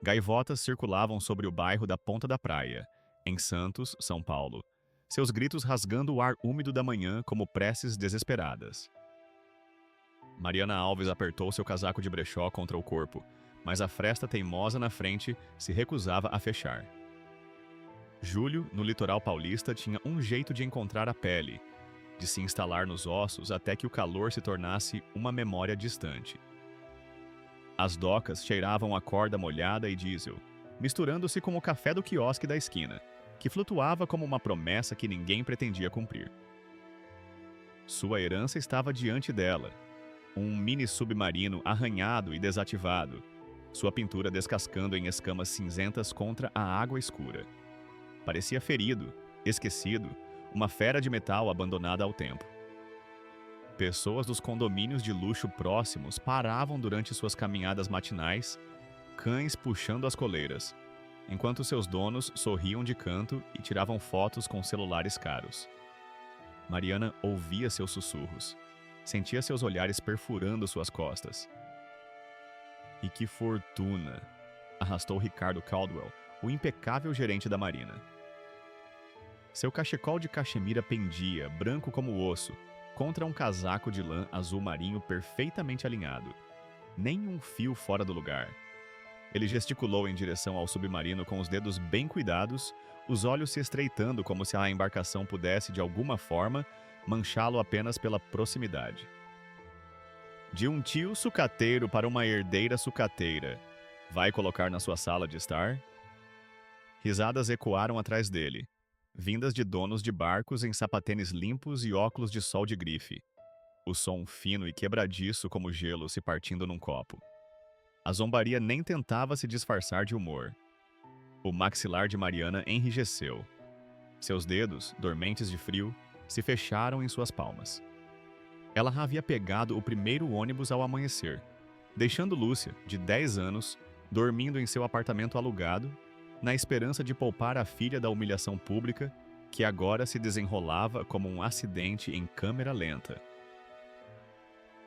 Gaivotas circulavam sobre o bairro da Ponta da Praia, em Santos, São Paulo, seus gritos rasgando o ar úmido da manhã como preces desesperadas. Mariana Alves apertou seu casaco de brechó contra o corpo, mas a fresta teimosa na frente se recusava a fechar. Júlio, no litoral paulista, tinha um jeito de encontrar a pele, de se instalar nos ossos até que o calor se tornasse uma memória distante. As docas cheiravam a corda molhada e diesel, misturando-se com o café do quiosque da esquina, que flutuava como uma promessa que ninguém pretendia cumprir. Sua herança estava diante dela, um mini submarino arranhado e desativado, sua pintura descascando em escamas cinzentas contra a água escura. Parecia ferido, esquecido, uma fera de metal abandonada ao tempo. Pessoas dos condomínios de luxo próximos paravam durante suas caminhadas matinais, cães puxando as coleiras, enquanto seus donos sorriam de canto e tiravam fotos com celulares caros. Mariana ouvia seus sussurros, sentia seus olhares perfurando suas costas. E que fortuna! Arrastou Ricardo Caldwell, o impecável gerente da Marina. Seu cachecol de cachemira pendia, branco como osso, contra um casaco de lã azul marinho perfeitamente alinhado. Nem um fio fora do lugar. Ele gesticulou em direção ao submarino com os dedos bem cuidados, os olhos se estreitando como se a embarcação pudesse, de alguma forma, manchá-lo apenas pela proximidade. De um tio sucateiro para uma herdeira sucateira. Vai colocar na sua sala de estar? Risadas ecoaram atrás dele, vindas de donos de barcos em sapatênis limpos e óculos de sol de grife. O som fino e quebradiço como gelo se partindo num copo. A zombaria nem tentava se disfarçar de humor. O maxilar de Mariana enrijeceu. Seus dedos, dormentes de frio, se fecharam em suas palmas. Ela havia pegado o primeiro ônibus ao amanhecer, deixando Lúcia, de 10 anos, dormindo em seu apartamento alugado, na esperança de poupar a filha da humilhação pública, que agora se desenrolava como um acidente em câmera lenta.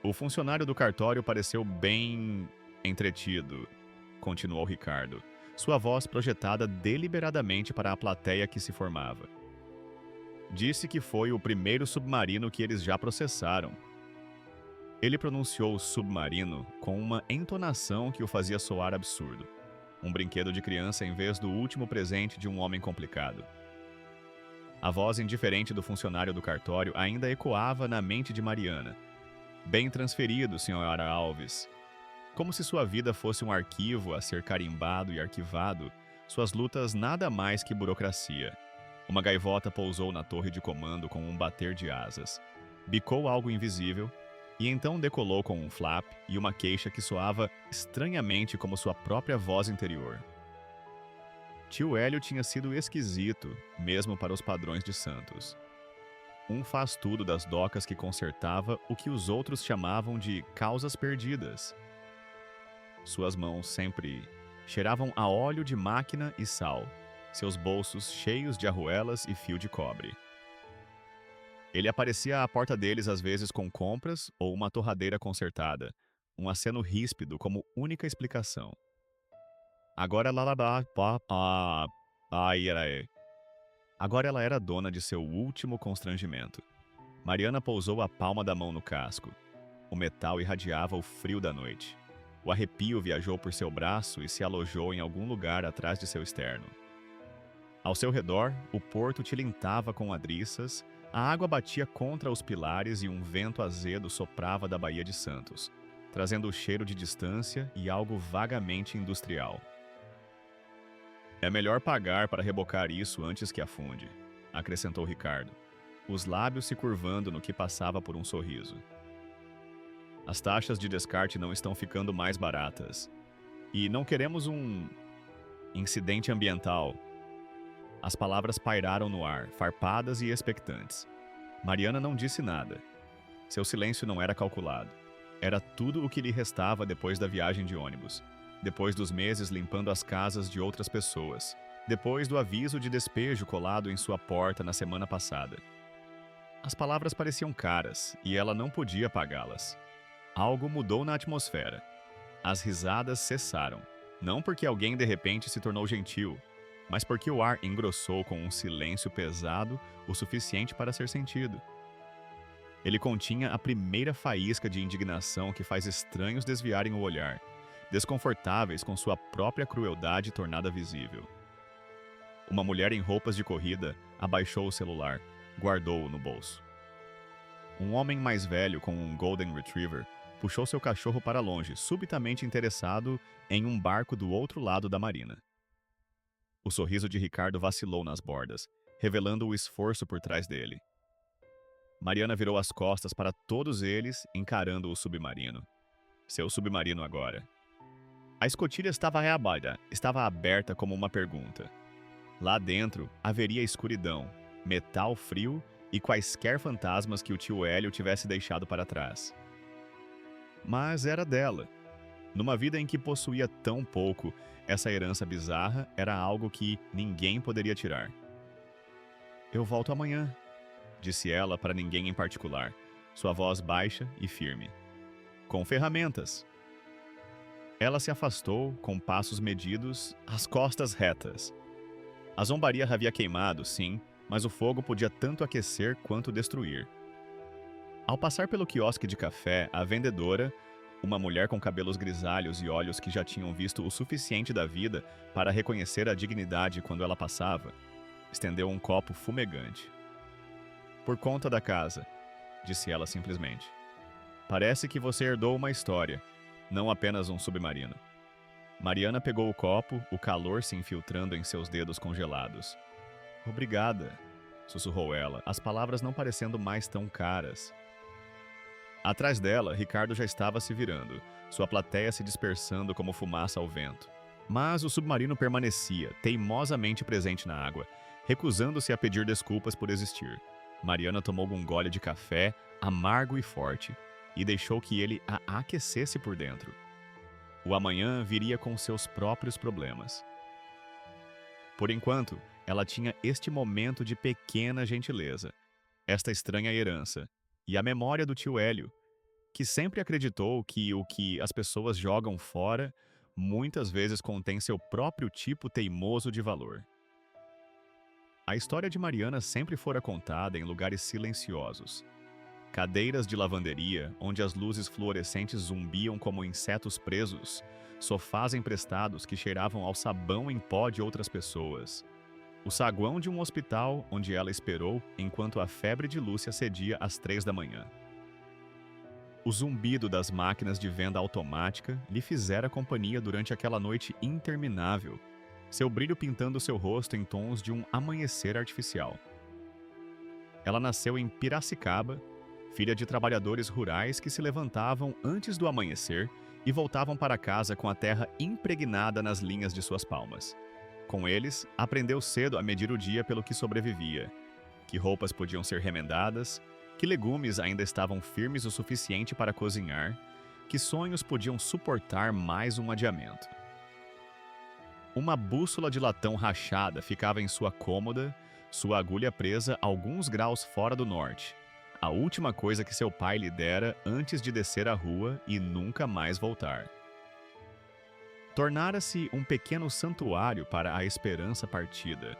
O funcionário do cartório pareceu bem entretido, continuou Ricardo, sua voz projetada deliberadamente para a plateia que se formava. Disse que foi o primeiro submarino que eles já processaram. Ele pronunciou submarino com uma entonação que o fazia soar absurdo. Um brinquedo de criança em vez do último presente de um homem complicado. A voz indiferente do funcionário do cartório ainda ecoava na mente de Mariana. Bem transferido, senhora Alves. Como se sua vida fosse um arquivo a ser carimbado e arquivado, suas lutas nada mais que burocracia. Uma gaivota pousou na torre de comando com um bater de asas. Bicou algo invisível, e então decolou com um flap e uma queixa que soava estranhamente como sua própria voz interior. Tio Hélio tinha sido esquisito, mesmo para os padrões de Santos. Um faz-tudo das docas que consertava o que os outros chamavam de causas perdidas. Suas mãos sempre cheiravam a óleo de máquina e sal, seus bolsos cheios de arruelas e fio de cobre. Ele aparecia à porta deles às vezes com compras ou uma torradeira consertada, um aceno ríspido como única explicação. Agora Agora ela era dona de seu último constrangimento. Mariana pousou a palma da mão no casco. O metal irradiava o frio da noite. O arrepio viajou por seu braço e se alojou em algum lugar atrás de seu externo. Ao seu redor, o porto tilintava com adriças, a água batia contra os pilares e um vento azedo soprava da Baía de Santos, trazendo o cheiro de distância e algo vagamente industrial. É melhor pagar para rebocar isso antes que afunde, acrescentou Ricardo, os lábios se curvando no que passava por um sorriso. As taxas de descarte não estão ficando mais baratas. E não queremos um incidente ambiental. As palavras pairaram no ar, farpadas e expectantes. Mariana não disse nada. Seu silêncio não era calculado. Era tudo o que lhe restava depois da viagem de ônibus, depois dos meses limpando as casas de outras pessoas, depois do aviso de despejo colado em sua porta na semana passada. As palavras pareciam caras e ela não podia pagá-las. Algo mudou na atmosfera. As risadas cessaram. Não porque alguém de repente se tornou gentil, mas porque o ar engrossou com um silêncio pesado o suficiente para ser sentido. Ele continha a primeira faísca de indignação que faz estranhos desviarem o olhar, desconfortáveis com sua própria crueldade tornada visível. Uma mulher em roupas de corrida abaixou o celular, guardou-o no bolso. Um homem mais velho com um Golden Retriever puxou seu cachorro para longe, subitamente interessado em um barco do outro lado da marina. O sorriso de Ricardo vacilou nas bordas, revelando o esforço por trás dele. Mariana virou as costas para todos eles, encarando o submarino. Seu submarino agora. A escotilha estava reaberta, estava aberta como uma pergunta. Lá dentro haveria escuridão, metal frio e quaisquer fantasmas que o tio Hélio tivesse deixado para trás. Mas era dela. Numa vida em que possuía tão pouco, essa herança bizarra era algo que ninguém poderia tirar. "Eu volto amanhã", disse ela para ninguém em particular, sua voz baixa e firme. "Com ferramentas." Ela se afastou, com passos medidos, as costas retas. A zombaria havia queimado, sim, mas o fogo podia tanto aquecer quanto destruir. Ao passar pelo quiosque de café, a vendedora, uma mulher com cabelos grisalhos e olhos que já tinham visto o suficiente da vida para reconhecer a dignidade quando ela passava, estendeu um copo fumegante. "Por conta da casa", disse ela simplesmente. "Parece que você herdou uma história, não apenas um submarino." Mariana pegou o copo, o calor se infiltrando em seus dedos congelados. "Obrigada", sussurrou ela, as palavras não parecendo mais tão caras. Atrás dela, Ricardo já estava se virando, sua plateia se dispersando como fumaça ao vento. Mas o submarino permanecia, teimosamente presente na água, recusando-se a pedir desculpas por existir. Mariana tomou um gole de café, amargo e forte, e deixou que ele a aquecesse por dentro. O amanhã viria com seus próprios problemas. Por enquanto, ela tinha este momento de pequena gentileza, esta estranha herança, e a memória do tio Hélio, que sempre acreditou que o que as pessoas jogam fora muitas vezes contém seu próprio tipo teimoso de valor. A história de Mariana sempre fora contada em lugares silenciosos. Cadeiras de lavanderia, onde as luzes fluorescentes zumbiam como insetos presos, sofás emprestados que cheiravam ao sabão em pó de outras pessoas. O saguão de um hospital onde ela esperou enquanto a febre de Lúcia cedia às 3 da manhã. O zumbido das máquinas de venda automática lhe fizera companhia durante aquela noite interminável, seu brilho pintando seu rosto em tons de um amanhecer artificial. Ela nasceu em Piracicaba, filha de trabalhadores rurais que se levantavam antes do amanhecer e voltavam para casa com a terra impregnada nas linhas de suas palmas. Com eles, aprendeu cedo a medir o dia pelo que sobrevivia, que roupas podiam ser remendadas, que legumes ainda estavam firmes o suficiente para cozinhar, que sonhos podiam suportar mais um adiamento. Uma bússola de latão rachada ficava em sua cômoda, sua agulha presa alguns graus fora do norte, a última coisa que seu pai lhe dera antes de descer a rua e nunca mais voltar. Tornara-se um pequeno santuário para a esperança partida,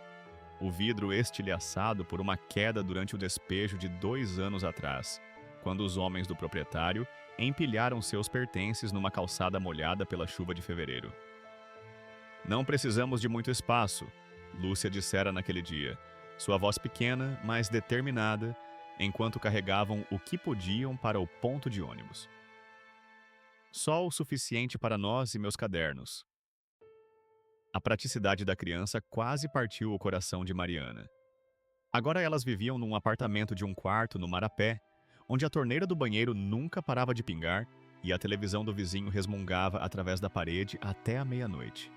o vidro estilhaçado por uma queda durante o despejo de 2 anos atrás, quando os homens do proprietário empilharam seus pertences numa calçada molhada pela chuva de fevereiro. "Não precisamos de muito espaço", Lúcia dissera naquele dia, sua voz pequena, mas determinada, enquanto carregavam o que podiam para o ponto de ônibus. "Só o suficiente para nós e meus cadernos." A praticidade da criança quase partiu o coração de Mariana. Agora elas viviam num apartamento de um quarto no Marapé, onde a torneira do banheiro nunca parava de pingar e a televisão do vizinho resmungava através da parede até a meia-noite.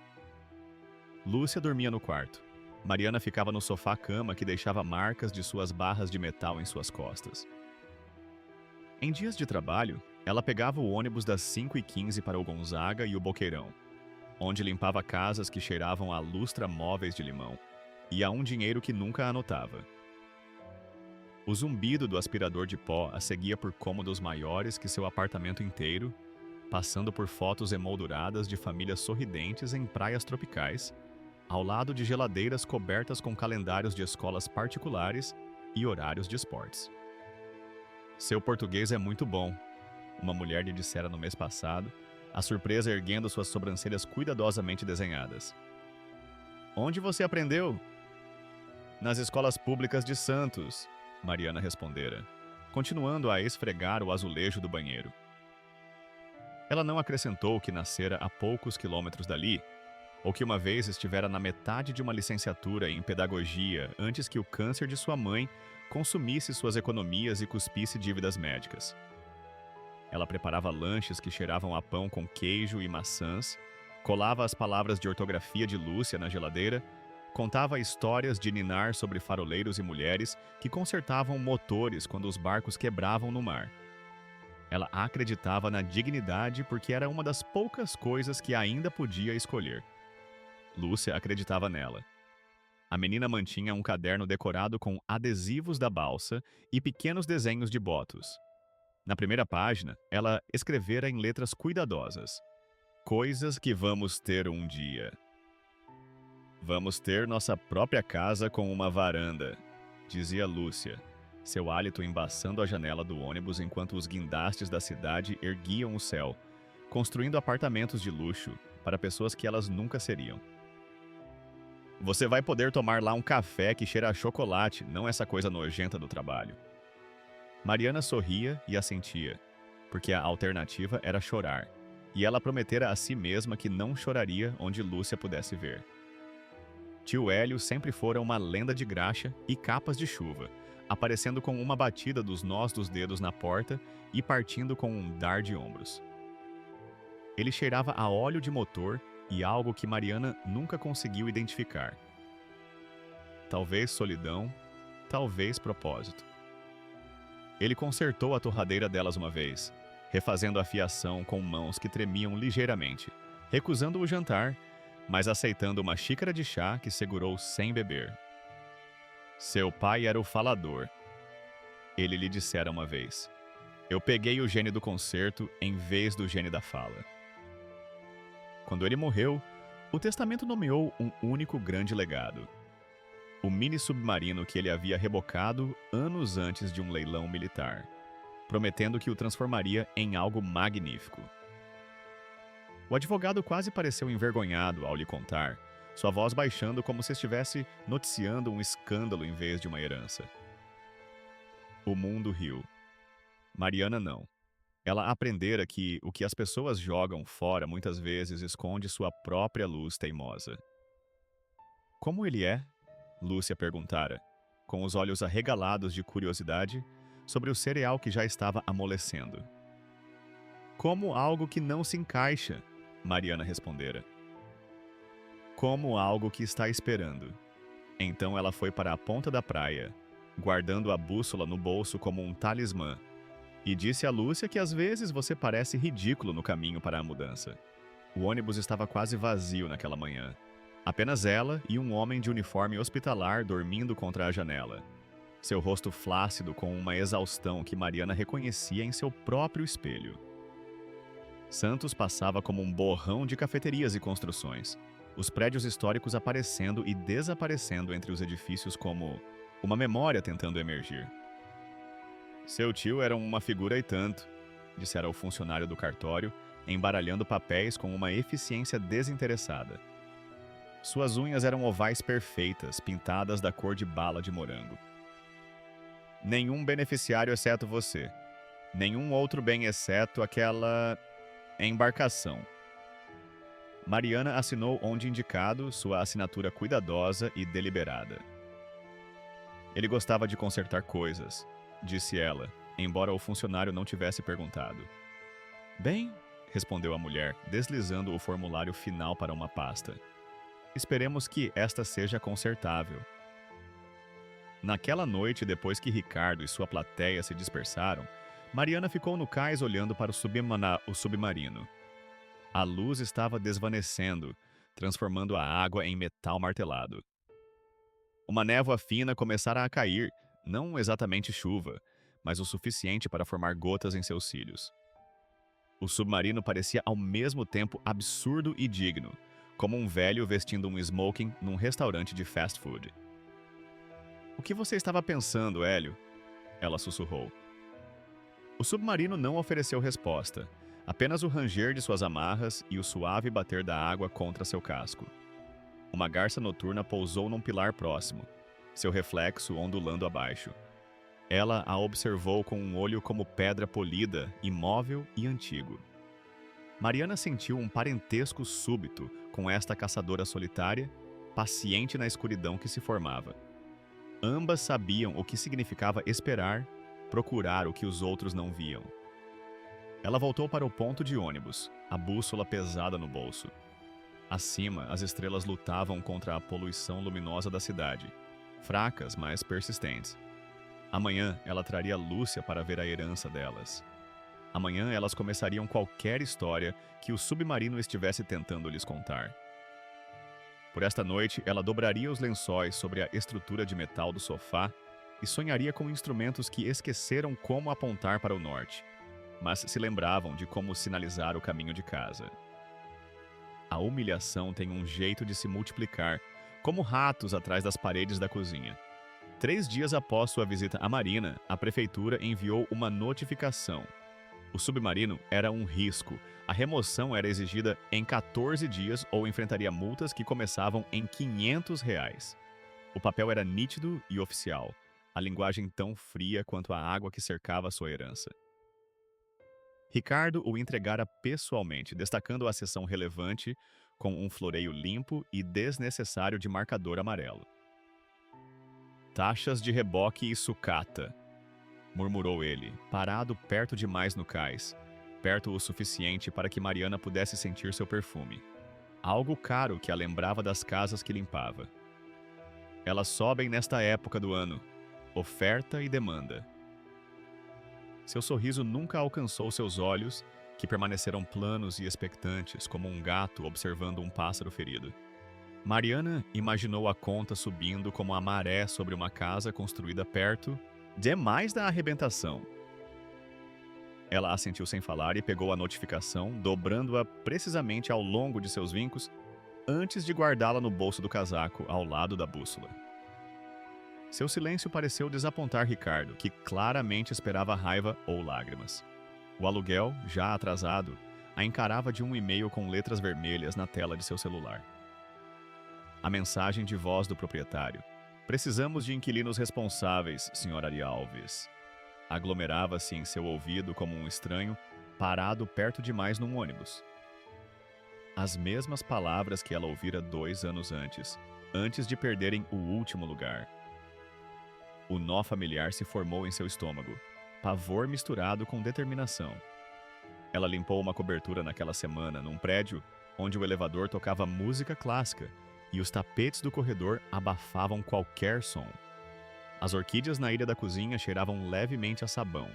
Lúcia dormia no quarto. Mariana ficava no sofá-cama que deixava marcas de suas barras de metal em suas costas. Em dias de trabalho, ela pegava o ônibus das 5h15 para o Gonzaga e o Boqueirão, onde limpava casas que cheiravam a lustra móveis de limão e a um dinheiro que nunca anotava. O zumbido do aspirador de pó a seguia por cômodos maiores que seu apartamento inteiro, passando por fotos emolduradas de famílias sorridentes em praias tropicais, ao lado de geladeiras cobertas com calendários de escolas particulares e horários de esportes. Seu português é muito bom, uma mulher lhe dissera no mês passado, a surpresa erguendo suas sobrancelhas cuidadosamente desenhadas. Onde você aprendeu? Nas escolas públicas de Santos, Mariana respondera, continuando a esfregar o azulejo do banheiro. Ela não acrescentou que nascera a poucos quilômetros dali, ou que uma vez estivera na metade de uma licenciatura em pedagogia antes que o câncer de sua mãe consumisse suas economias e cuspisse dívidas médicas. Ela preparava lanches que cheiravam a pão com queijo e maçãs, colava as palavras de ortografia de Lúcia na geladeira, contava histórias de ninar sobre faroleiros e mulheres que consertavam motores quando os barcos quebravam no mar. Ela acreditava na dignidade porque era uma das poucas coisas que ainda podia escolher. Lúcia acreditava nela. A menina mantinha um caderno decorado com adesivos da balsa e pequenos desenhos de botos. Na primeira página, ela escrevera em letras cuidadosas: coisas que vamos ter um dia. Vamos ter nossa própria casa com uma varanda, dizia Lúcia, seu hálito embaçando a janela do ônibus enquanto os guindastes da cidade erguiam o céu, construindo apartamentos de luxo para pessoas que elas nunca seriam. Você vai poder tomar lá um café que cheira a chocolate, não essa coisa nojenta do trabalho. Mariana sorria e assentia, porque a alternativa era chorar, e ela prometera a si mesma que não choraria onde Lúcia pudesse ver. Tio Hélio sempre fora uma lenda de graxa e capas de chuva, aparecendo com uma batida dos nós dos dedos na porta e partindo com um dar de ombros. Ele cheirava a óleo de motor e algo que Mariana nunca conseguiu identificar. Talvez solidão, talvez propósito. Ele consertou a torradeira delas uma vez, refazendo a fiação com mãos que tremiam ligeiramente, recusando o jantar, mas aceitando uma xícara de chá que segurou sem beber. Seu pai era o falador. Ele lhe dissera uma vez: eu peguei o gene do concerto em vez do gene da fala. Quando ele morreu, o testamento nomeou um único grande legado: o mini-submarino que ele havia rebocado anos antes de um leilão militar, prometendo que o transformaria em algo magnífico. O advogado quase pareceu envergonhado ao lhe contar, sua voz baixando como se estivesse noticiando um escândalo em vez de uma herança. O mundo riu. Mariana não. Ela aprendera que o que as pessoas jogam fora muitas vezes esconde sua própria luz teimosa. Como ele é? Lúcia perguntara, com os olhos arregalados de curiosidade, sobre o cereal que já estava amolecendo. Como algo que não se encaixa, Mariana respondera. Como algo que está esperando. Então ela foi para a ponta da praia, guardando a bússola no bolso como um talismã, e disse a Lúcia que às vezes você parece ridículo no caminho para a mudança. O ônibus estava quase vazio naquela manhã. Apenas ela e um homem de uniforme hospitalar dormindo contra a janela. Seu rosto flácido com uma exaustão que Mariana reconhecia em seu próprio espelho. Santos passava como um borrão de cafeterias e construções, os prédios históricos aparecendo e desaparecendo entre os edifícios como uma memória tentando emergir. Seu tio era uma figura e tanto, dissera o funcionário do cartório, embaralhando papéis com uma eficiência desinteressada. Suas unhas eram ovais perfeitas, pintadas da cor de bala de morango. Nenhum beneficiário exceto você. Nenhum outro bem exceto aquela embarcação. Mariana assinou onde indicado, sua assinatura cuidadosa e deliberada. Ele gostava de consertar coisas, disse ela, embora o funcionário não tivesse perguntado. Bem, respondeu a mulher, deslizando o formulário final para uma pasta. Esperemos que esta seja consertável. Naquela noite, depois que Ricardo e sua plateia se dispersaram, Mariana ficou no cais olhando para o submarino. A luz estava desvanecendo, transformando a água em metal martelado. Uma névoa fina começara a cair, não exatamente chuva, mas o suficiente para formar gotas em seus cílios. O submarino parecia ao mesmo tempo absurdo e digno, como um velho vestindo um smoking num restaurante de fast food. "O que você estava pensando, Hélio?" Ela sussurrou. O submarino não ofereceu resposta, apenas o ranger de suas amarras e o suave bater da água contra seu casco. Uma garça noturna pousou num pilar próximo, seu reflexo ondulando abaixo. Ela a observou com um olho como pedra polida, imóvel e antigo. Mariana sentiu um parentesco súbito com esta caçadora solitária, paciente na escuridão que se formava. Ambas sabiam o que significava esperar, procurar o que os outros não viam. Ela voltou para o ponto de ônibus, a bússola pesada no bolso. Acima, as estrelas lutavam contra a poluição luminosa da cidade, fracas, mas persistentes. Amanhã, ela traria Lúcia para ver a herança delas. Amanhã, elas começariam qualquer história que o submarino estivesse tentando lhes contar. Por esta noite, ela dobraria os lençóis sobre a estrutura de metal do sofá e sonharia com instrumentos que esqueceram como apontar para o norte, mas se lembravam de como sinalizar o caminho de casa. A humilhação tem um jeito de se multiplicar, como ratos atrás das paredes da cozinha. 3 dias após sua visita à Marina, a prefeitura enviou uma notificação. O submarino era um risco. A remoção era exigida em 14 dias ou enfrentaria multas que começavam em R$ 500. O papel era nítido e oficial, a linguagem tão fria quanto a água que cercava sua herança. Ricardo o entregara pessoalmente, destacando a seção relevante com um floreio limpo e desnecessário de marcador amarelo. "Taxas de reboque e sucata", murmurou ele, parado perto demais no cais, perto o suficiente para que Mariana pudesse sentir seu perfume. Algo caro que a lembrava das casas que limpava. "Elas sobem nesta época do ano. Oferta e demanda." Seu sorriso nunca alcançou seus olhos, que permaneceram planos e expectantes, como um gato observando um pássaro ferido. Mariana imaginou a conta subindo como a maré sobre uma casa construída perto demais da arrebentação. Ela assentiu sem falar e pegou a notificação, dobrando-a precisamente ao longo de seus vincos, antes de guardá-la no bolso do casaco, ao lado da bússola. Seu silêncio pareceu desapontar Ricardo, que claramente esperava raiva ou lágrimas. O aluguel, já atrasado, a encarava de um e-mail com letras vermelhas na tela de seu celular. A mensagem de voz do proprietário. "Precisamos de inquilinos responsáveis, Sr. Ari Alves." Aglomerava-se em seu ouvido como um estranho, parado perto demais num ônibus. As mesmas palavras que ela ouvira 2 anos antes de perderem o último lugar. O nó familiar se formou em seu estômago, pavor misturado com determinação. Ela limpou uma cobertura naquela semana num prédio onde o elevador tocava música clássica e os tapetes do corredor abafavam qualquer som. As orquídeas na ilha da cozinha cheiravam levemente a sabão,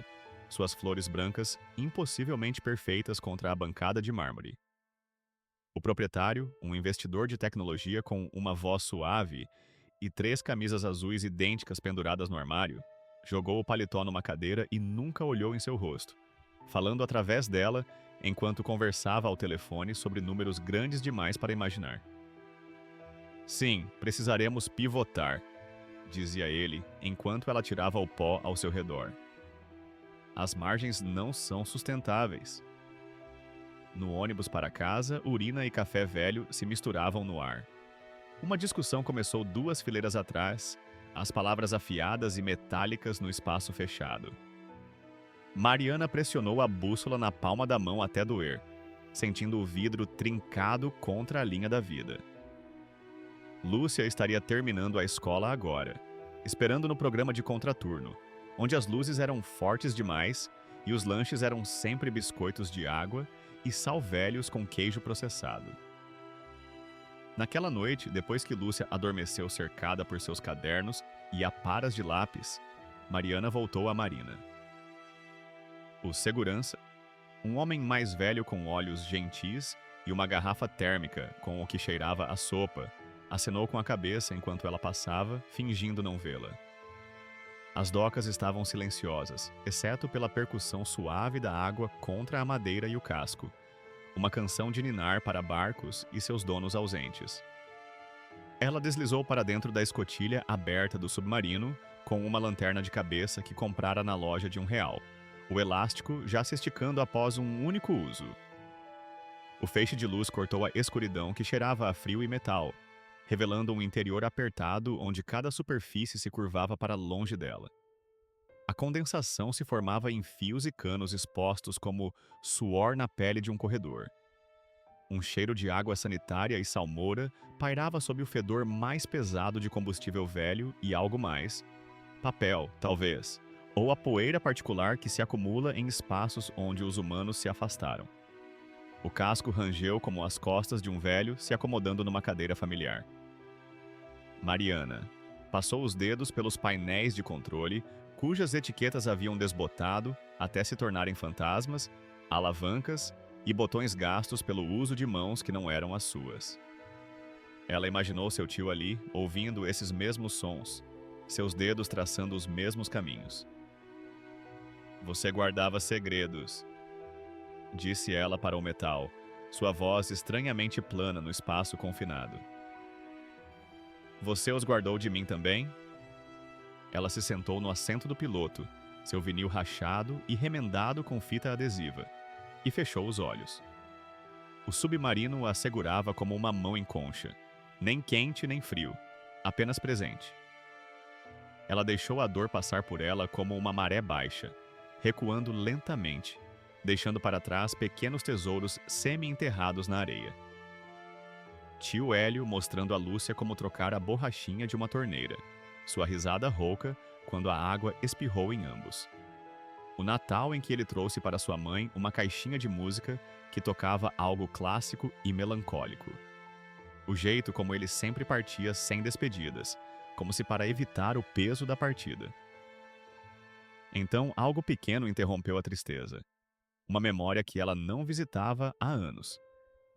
suas flores brancas impossivelmente perfeitas contra a bancada de mármore. O proprietário, um investidor de tecnologia com uma voz suave e 3 camisas azuis idênticas penduradas no armário, jogou o paletó numa cadeira e nunca olhou em seu rosto, falando através dela enquanto conversava ao telefone sobre números grandes demais para imaginar. "Sim, precisaremos pivotar", dizia ele, enquanto ela tirava o pó ao seu redor. "As margens não são sustentáveis." No ônibus para casa, urina e café velho se misturavam no ar. Uma discussão começou 2 fileiras atrás, as palavras afiadas e metálicas no espaço fechado. Mariana pressionou a bússola na palma da mão até doer, sentindo o vidro trincado contra a linha da vida. Lúcia estaria terminando a escola agora, esperando no programa de contraturno, onde as luzes eram fortes demais e os lanches eram sempre biscoitos de água e sal velhos com queijo processado. Naquela noite, depois que Lúcia adormeceu cercada por seus cadernos e aparas de lápis, Mariana voltou à marina. O segurança, um homem mais velho com olhos gentis e uma garrafa térmica com o que cheirava a sopa, acenou com a cabeça enquanto ela passava, fingindo não vê-la. As docas estavam silenciosas, exceto pela percussão suave da água contra a madeira e o casco, uma canção de ninar para barcos e seus donos ausentes. Ela deslizou para dentro da escotilha aberta do submarino com uma lanterna de cabeça que comprara na loja de R$1, o elástico já se esticando após um único uso. O feixe de luz cortou a escuridão que cheirava a frio e metal, revelando um interior apertado onde cada superfície se curvava para longe dela. A condensação se formava em fios e canos expostos como suor na pele de um corredor. Um cheiro de água sanitária e salmoura pairava sob o fedor mais pesado de combustível velho e algo mais. Papel, talvez, ou a poeira particular que se acumula em espaços onde os humanos se afastaram. O casco rangeu como as costas de um velho se acomodando numa cadeira familiar. Mariana passou os dedos pelos painéis de controle, cujas etiquetas haviam desbotado até se tornarem fantasmas, alavancas e botões gastos pelo uso de mãos que não eram as suas. Ela imaginou seu tio ali, ouvindo esses mesmos sons, seus dedos traçando os mesmos caminhos. Você guardava segredos, disse ela para o metal, sua voz estranhamente plana no espaço confinado. Você os guardou de mim também? Ela se sentou no assento do piloto, seu vinil rachado e remendado com fita adesiva, e fechou os olhos. O submarino a segurava como uma mão em concha, nem quente nem frio, apenas presente. Ela deixou a dor passar por ela como uma maré baixa, recuando lentamente, deixando para trás pequenos tesouros semi-enterrados na areia. Tio Hélio mostrando a Lúcia como trocar a borrachinha de uma torneira, sua risada rouca quando a água espirrou em ambos. O Natal em que ele trouxe para sua mãe uma caixinha de música que tocava algo clássico e melancólico. O jeito como ele sempre partia sem despedidas, como se para evitar o peso da partida. Então, algo pequeno interrompeu a tristeza. Uma memória que ela não visitava há anos.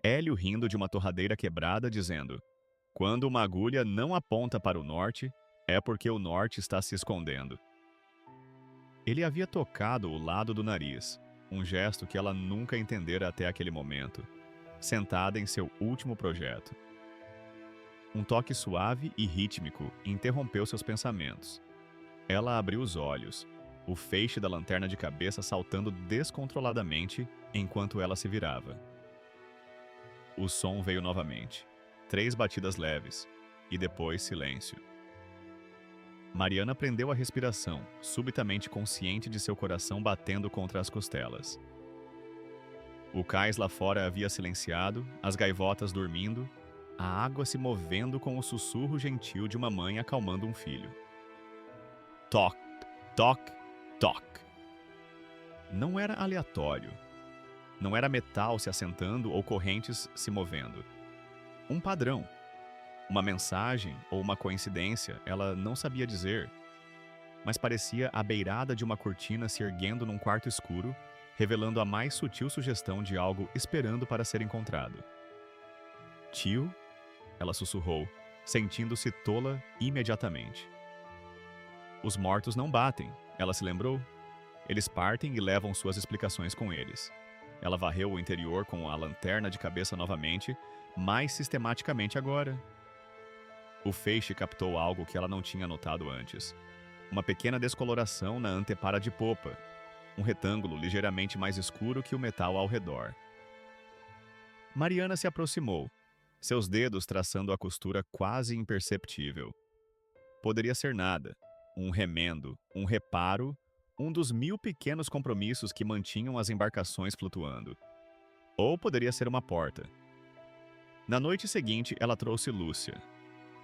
Hélio rindo de uma torradeira quebrada, dizendo: "Quando uma agulha não aponta para o norte, é porque o norte está se escondendo." Ele havia tocado o lado do nariz, um gesto que ela nunca entendera até aquele momento, sentada em seu último projeto. Um toque suave e rítmico interrompeu seus pensamentos. Ela abriu os olhos, o feixe da lanterna de cabeça saltando descontroladamente enquanto ela se virava. O som veio novamente, 3 batidas leves, e depois silêncio. Mariana prendeu a respiração, subitamente consciente de seu coração batendo contra as costelas. O cais lá fora havia silenciado, as gaivotas dormindo, a água se movendo com o sussurro gentil de uma mãe acalmando um filho. Toc, toc, toc. Não era aleatório. Não era metal se assentando ou correntes se movendo. Um padrão. Uma mensagem ou uma coincidência, ela não sabia dizer, mas parecia a beirada de uma cortina se erguendo num quarto escuro, revelando a mais sutil sugestão de algo esperando para ser encontrado. Tio? Ela sussurrou, sentindo-se tola imediatamente. Os mortos não batem, ela se lembrou. Eles partem e levam suas explicações com eles. Ela varreu o interior com a lanterna de cabeça novamente, mais sistematicamente agora. O feixe captou algo que ela não tinha notado antes. Uma pequena descoloração na antepara de popa, um retângulo ligeiramente mais escuro que o metal ao redor. Mariana se aproximou, seus dedos traçando a costura quase imperceptível. Poderia ser nada, um remendo, um reparo, um dos 1000 pequenos compromissos que mantinham as embarcações flutuando. Ou poderia ser uma porta. Na noite seguinte, ela trouxe Lúcia.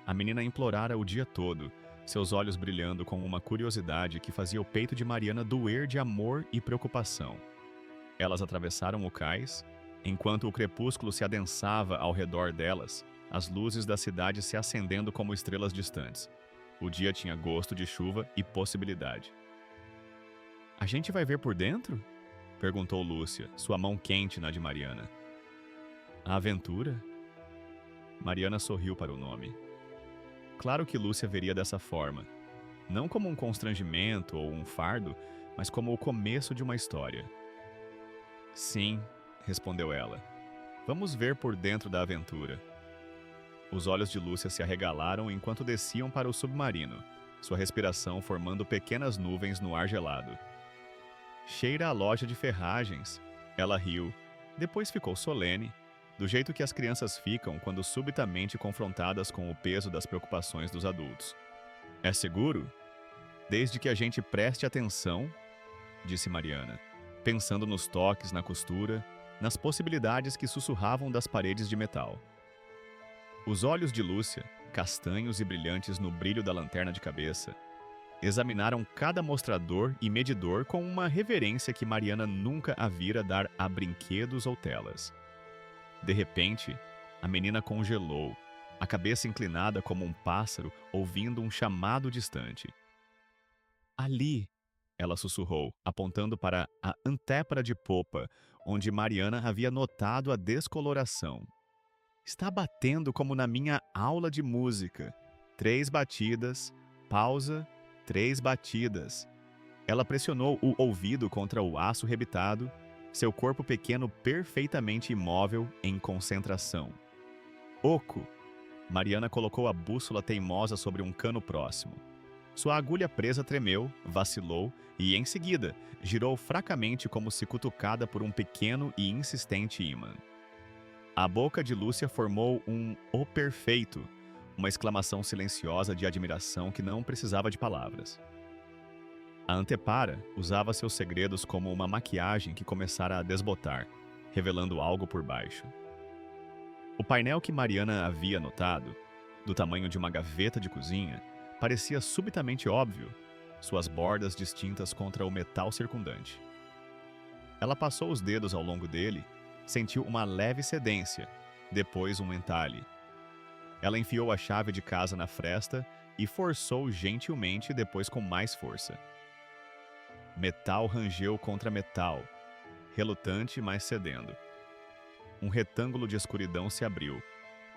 A menina implorara o dia todo, seus olhos brilhando com uma curiosidade que fazia o peito de Mariana doer de amor e preocupação. Elas atravessaram o cais, enquanto o crepúsculo se adensava ao redor delas, as luzes da cidade se acendendo como estrelas distantes. O dia tinha gosto de chuva e possibilidade. "A gente vai ver por dentro?" perguntou Lúcia, sua mão quente na de Mariana. "A aventura?" Mariana sorriu para o nome. Claro que Lúcia veria dessa forma. não como um constrangimento ou um fardo, mas como o começo de uma história. Sim, respondeu ela. Vamos ver por dentro da aventura. Os olhos de Lúcia se arregalaram enquanto desciam para o submarino, sua respiração formando pequenas nuvens no ar gelado. Cheira a loja de ferragens. Ela riu, depois ficou solene, do jeito que as crianças ficam quando subitamente confrontadas com o peso das preocupações dos adultos. É seguro? Desde que a gente preste atenção, disse Mariana, pensando nos toques na costura, nas possibilidades que sussurravam das paredes de metal. Os olhos de Lúcia, castanhos e brilhantes no brilho da lanterna de cabeça, examinaram cada mostrador e medidor com uma reverência que Mariana nunca a vira dar a brinquedos ou telas. De repente, a menina congelou, a cabeça inclinada como um pássaro ouvindo um chamado distante. Ali, ela sussurrou, apontando para a antépara de popa, onde Mariana havia notado a descoloração. Está batendo como na minha aula de música. 3 batidas, pausa, 3 batidas. Ela pressionou o ouvido contra o aço rebitado, seu corpo pequeno perfeitamente imóvel em concentração. Oco! Mariana colocou a bússola teimosa sobre um cano próximo. Sua agulha presa tremeu, vacilou e, em seguida, girou fracamente como se cutucada por um pequeno e insistente ímã. A boca de Lúcia formou um "o perfeito", uma exclamação silenciosa de admiração que não precisava de palavras. A antepara usava seus segredos como uma maquiagem que começara a desbotar, revelando algo por baixo. O painel que Mariana havia notado, do tamanho de uma gaveta de cozinha, parecia subitamente óbvio, suas bordas distintas contra o metal circundante. Ela passou os dedos ao longo dele, sentiu uma leve cedência, depois um entalhe. Ela enfiou a chave de casa na fresta e forçou gentilmente, depois com mais força. Metal rangeu contra metal, relutante, mas cedendo. Um retângulo de escuridão se abriu,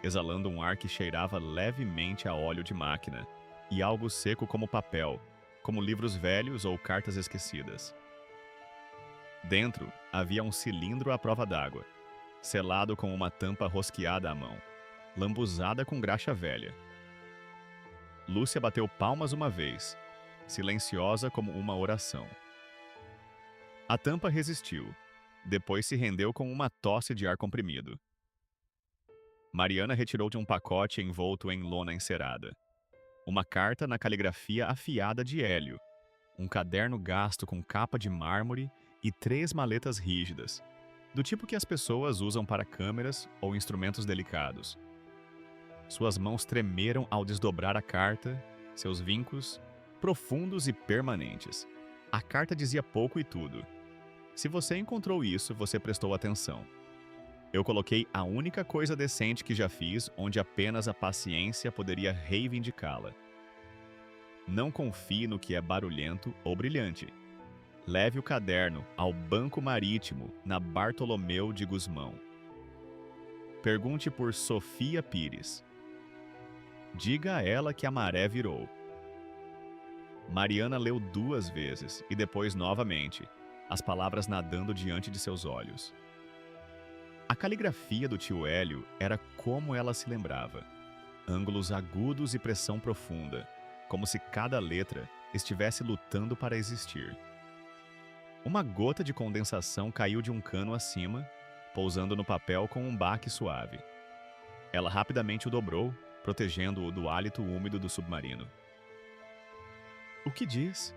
exalando um ar que cheirava levemente a óleo de máquina, e algo seco como papel, como livros velhos ou cartas esquecidas. Dentro havia um cilindro à prova d'água, selado com uma tampa rosqueada à mão, lambuzada com graxa velha. Lúcia bateu palmas uma vez, silenciosa como uma oração. A tampa resistiu, depois se rendeu com uma tosse de ar comprimido. Mariana retirou de um pacote envolto em lona encerada uma carta na caligrafia afiada de Hélio, um caderno gasto com capa de mármore e 3 maletas rígidas, do tipo que as pessoas usam para câmeras ou instrumentos delicados. Suas mãos tremeram ao desdobrar a carta, seus vincos, profundos e permanentes. A carta dizia pouco e tudo. Se você encontrou isso, você prestou atenção. Eu coloquei a única coisa decente que já fiz, onde apenas a paciência poderia reivindicá-la. Não confie no que é barulhento ou brilhante. Leve o caderno ao Banco Marítimo, na Bartolomeu de Gusmão. Pergunte por Sofia Pires. Diga a ela que a maré virou. Mariana leu 2 vezes e depois novamente, as palavras nadando diante de seus olhos. A caligrafia do tio Hélio era como ela se lembrava. Ângulos agudos e pressão profunda, como se cada letra estivesse lutando para existir. Uma gota de condensação caiu de um cano acima, pousando no papel com um baque suave. Ela rapidamente o dobrou, protegendo-o do hálito úmido do submarino. "O que diz?"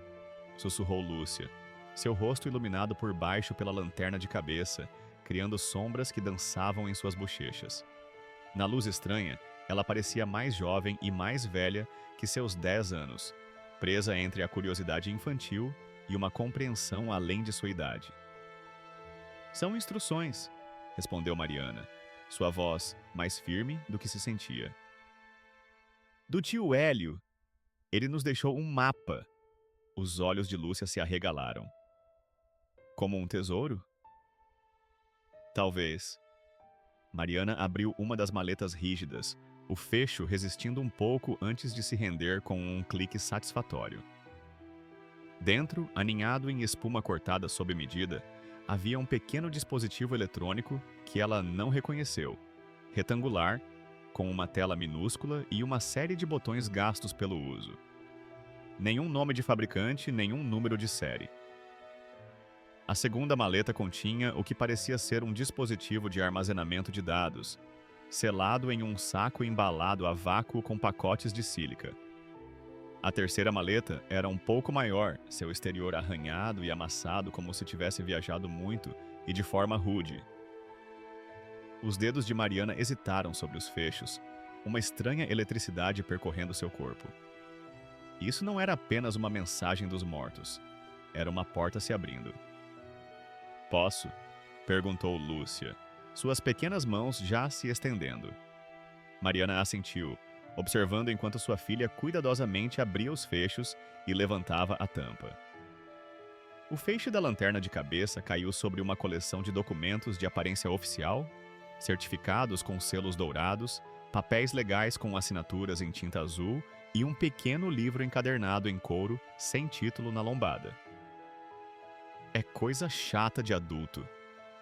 sussurrou Lúcia, seu rosto iluminado por baixo pela lanterna de cabeça, criando sombras que dançavam em suas bochechas. Na luz estranha, ela parecia mais jovem e mais velha que seus 10 anos, presa entre a curiosidade infantil e uma compreensão além de sua idade. "São instruções", respondeu Mariana, sua voz mais firme do que se sentia. "Do tio Hélio. Ele nos deixou um mapa." Os olhos de Lúcia se arregalaram. "Como um tesouro?" "Talvez." Mariana abriu uma das maletas rígidas, o fecho resistindo um pouco antes de se render com um clique satisfatório. Dentro, aninhado em espuma cortada sob medida, havia um pequeno dispositivo eletrônico que ela não reconheceu, retangular, com uma tela minúscula e uma série de botões gastos pelo uso. Nenhum nome de fabricante, nenhum número de série. A segunda maleta continha o que parecia ser um dispositivo de armazenamento de dados, selado em um saco embalado a vácuo com pacotes de sílica. A terceira maleta era um pouco maior, seu exterior arranhado e amassado como se tivesse viajado muito e de forma rude. Os dedos de Mariana hesitaram sobre os fechos, uma estranha eletricidade percorrendo seu corpo. Isso não era apenas uma mensagem dos mortos. Era uma porta se abrindo. "Posso?" perguntou Lúcia, suas pequenas mãos já se estendendo. Mariana assentiu, observando enquanto sua filha cuidadosamente abria os fechos e levantava a tampa. O feixe da lanterna de cabeça caiu sobre uma coleção de documentos de aparência oficial, certificados com selos dourados, papéis legais com assinaturas em tinta azul e um pequeno livro encadernado em couro, sem título na lombada. "É coisa chata de adulto",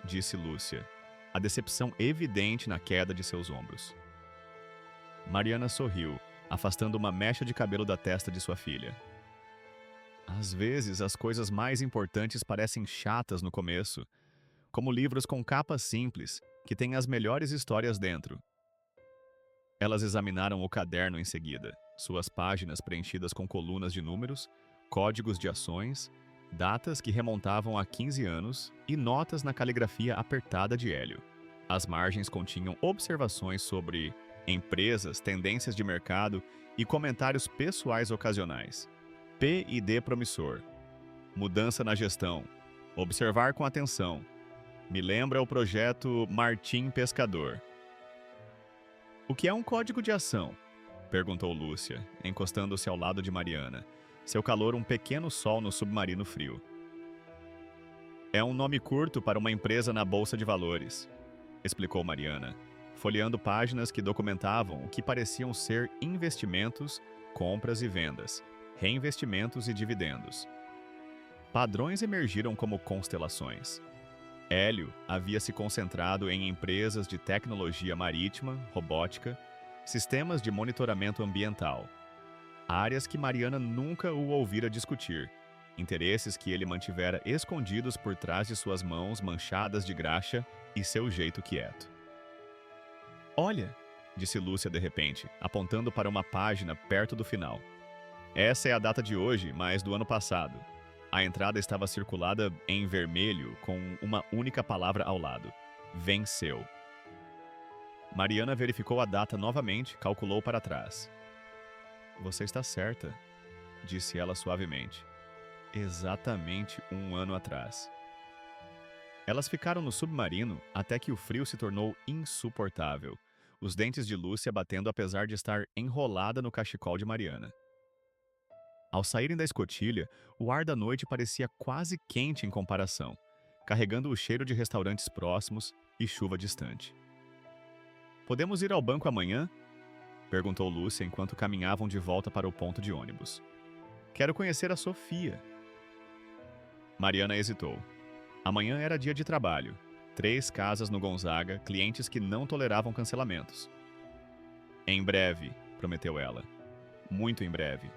disse Lúcia, a decepção evidente na queda de seus ombros. Mariana sorriu, afastando uma mecha de cabelo da testa de sua filha. "Às vezes, as coisas mais importantes parecem chatas no começo, como livros com capas simples, que têm as melhores histórias dentro." Elas examinaram o caderno em seguida, suas páginas preenchidas com colunas de números, códigos de ações, datas que remontavam a 15 anos e notas na caligrafia apertada de Hélio. As margens continham observações sobre empresas, tendências de mercado e comentários pessoais ocasionais. P&D promissor. Mudança na gestão. Observar com atenção. Me lembra o projeto Martim Pescador. "O que é um código de ação?" perguntou Lúcia, encostando-se ao lado de Mariana, seu calor um pequeno sol no submarino frio. "É um nome curto para uma empresa na Bolsa de Valores", explicou Mariana, folheando páginas que documentavam o que pareciam ser investimentos, compras e vendas, reinvestimentos e dividendos. Padrões emergiram como constelações. Hélio havia se concentrado em empresas de tecnologia marítima, robótica, sistemas de monitoramento ambiental, áreas que Mariana nunca o ouvira discutir, interesses que ele mantivera escondidos por trás de suas mãos manchadas de graxa e seu jeito quieto. "Olha", disse Lúcia de repente, apontando para uma página perto do final. "Essa é a data de hoje, mas do ano passado." A entrada estava circulada em vermelho com uma única palavra ao lado: "Venceu." Mariana verificou a data novamente, calculou para trás. "Você está certa", disse ela suavemente. "Exatamente um ano atrás." Elas ficaram no submarino até que o frio se tornou insuportável, os dentes de Lúcia batendo apesar de estar enrolada no cachecol de Mariana. Ao saírem da escotilha, o ar da noite parecia quase quente em comparação, carregando o cheiro de restaurantes próximos e chuva distante. "Podemos ir ao banco amanhã?" perguntou Lúcia enquanto caminhavam de volta para o ponto de ônibus. "Quero conhecer a Sofia." Mariana hesitou. Amanhã era dia de trabalho. 3 casas no Gonzaga, clientes que não toleravam cancelamentos. "Em breve", prometeu ela. "Muito em breve."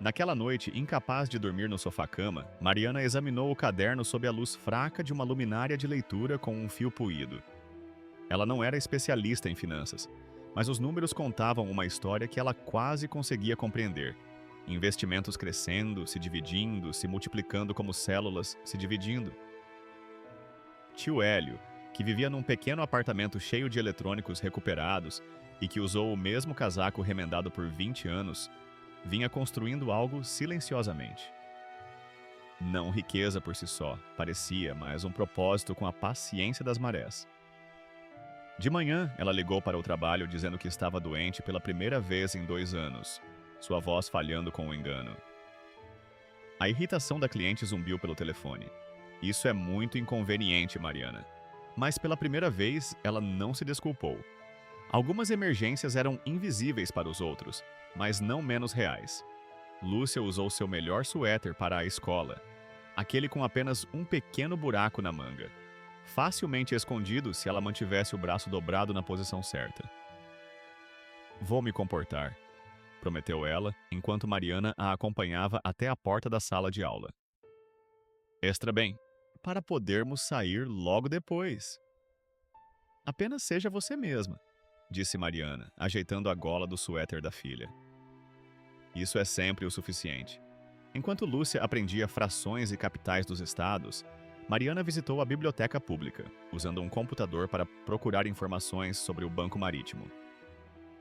Naquela noite, incapaz de dormir no sofá-cama, Mariana examinou o caderno sob a luz fraca de uma luminária de leitura com um fio puído. Ela não era especialista em finanças, mas os números contavam uma história que ela quase conseguia compreender. Investimentos crescendo, se dividindo, se multiplicando como células, se dividindo. Tio Hélio, que vivia num pequeno apartamento cheio de eletrônicos recuperados e que usou o mesmo casaco remendado por 20 anos, vinha construindo algo silenciosamente. Não riqueza por si só, parecia, mas um propósito com a paciência das marés. De manhã, ela ligou para o trabalho dizendo que estava doente pela primeira vez em 2 anos, sua voz falhando com o engano. A irritação da cliente zumbiu pelo telefone. "Isso é muito inconveniente, Mariana." Mas pela primeira vez, ela não se desculpou. Algumas emergências eram invisíveis para os outros, mas não menos reais. Lúcia usou seu melhor suéter para a escola, aquele com apenas um pequeno buraco na manga, facilmente escondido se ela mantivesse o braço dobrado na posição certa. "Vou me comportar", prometeu ela, enquanto Mariana a acompanhava até a porta da sala de aula. "Extra bem, para podermos sair logo depois." "Apenas seja você mesma", disse Mariana, ajeitando a gola do suéter da filha. Isso é sempre o suficiente. Enquanto Lúcia aprendia frações e capitais dos estados, Mariana visitou a biblioteca pública, usando um computador para procurar informações sobre o Banco Marítimo.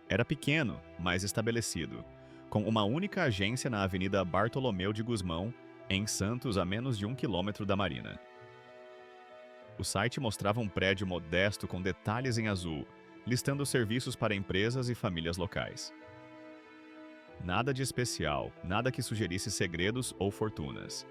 Era pequeno, mas estabelecido, com uma única agência na Avenida Bartolomeu de Gusmão, em Santos, a menos de 1 quilômetro da Marina. O site mostrava um prédio modesto com detalhes em azul, listando serviços para empresas e famílias locais. Nada de especial, nada que sugerisse segredos ou fortunas.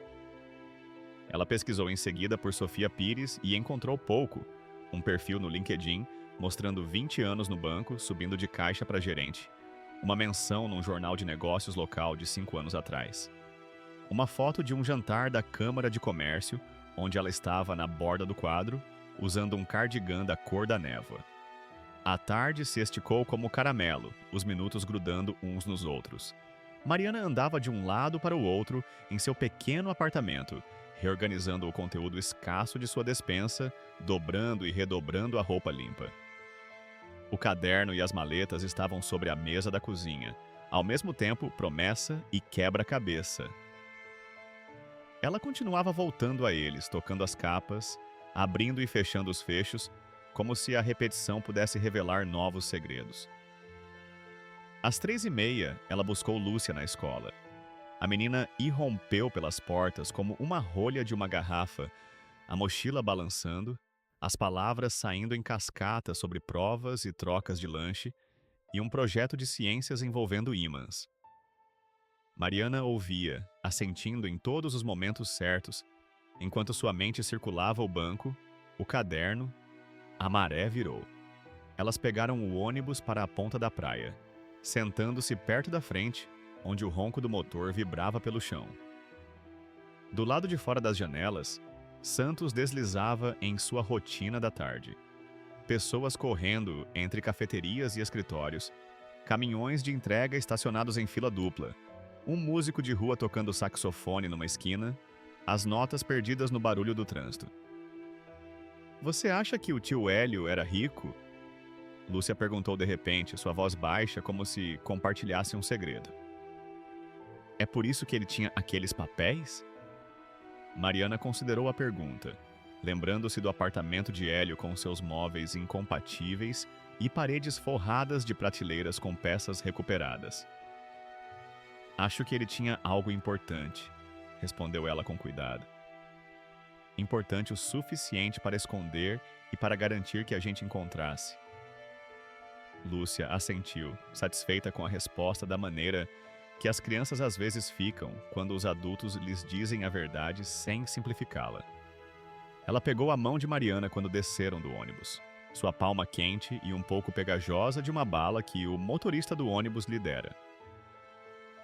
Ela pesquisou em seguida por Sofia Pires e encontrou pouco, um perfil no LinkedIn mostrando 20 anos no banco, subindo de caixa para gerente, uma menção num jornal de negócios local de 5 anos atrás. Uma foto de um jantar da Câmara de Comércio, onde ela estava na borda do quadro, usando um cardigan da cor da névoa. A tarde se esticou como caramelo, os minutos grudando uns nos outros. Mariana andava de um lado para o outro em seu pequeno apartamento, reorganizando o conteúdo escasso de sua despensa, dobrando e redobrando a roupa limpa. O caderno e as maletas estavam sobre a mesa da cozinha, ao mesmo tempo promessa e quebra-cabeça. Ela continuava voltando a eles, tocando as capas, abrindo e fechando os fechos, como se a repetição pudesse revelar novos segredos. Às 3h30, ela buscou Lúcia na escola. A menina irrompeu pelas portas como uma rolha de uma garrafa, a mochila balançando, as palavras saindo em cascata sobre provas e trocas de lanche e um projeto de ciências envolvendo ímãs. Mariana ouvia, assentindo em todos os momentos certos, enquanto sua mente circulava o banco, o caderno. A maré virou. Elas pegaram o ônibus para a ponta da praia, sentando-se perto da frente, onde o ronco do motor vibrava pelo chão. Do lado de fora das janelas, Santos deslizava em sua rotina da tarde. Pessoas correndo entre cafeterias e escritórios, caminhões de entrega estacionados em fila dupla, um músico de rua tocando saxofone numa esquina, as notas perdidas no barulho do trânsito. "Você acha que o tio Hélio era rico?" Lúcia perguntou de repente, sua voz baixa como se compartilhasse um segredo. "É por isso que ele tinha aqueles papéis?" Mariana considerou a pergunta, lembrando-se do apartamento de Hélio com seus móveis incompatíveis e paredes forradas de prateleiras com peças recuperadas. "Acho que ele tinha algo importante", respondeu ela com cuidado. "Importante o suficiente para esconder e para garantir que a gente encontrasse." Lúcia assentiu, satisfeita com a resposta da maneira que as crianças às vezes ficam quando os adultos lhes dizem a verdade sem simplificá-la. Ela pegou a mão de Mariana quando desceram do ônibus, sua palma quente e um pouco pegajosa de uma bala que o motorista do ônibus lhe dera.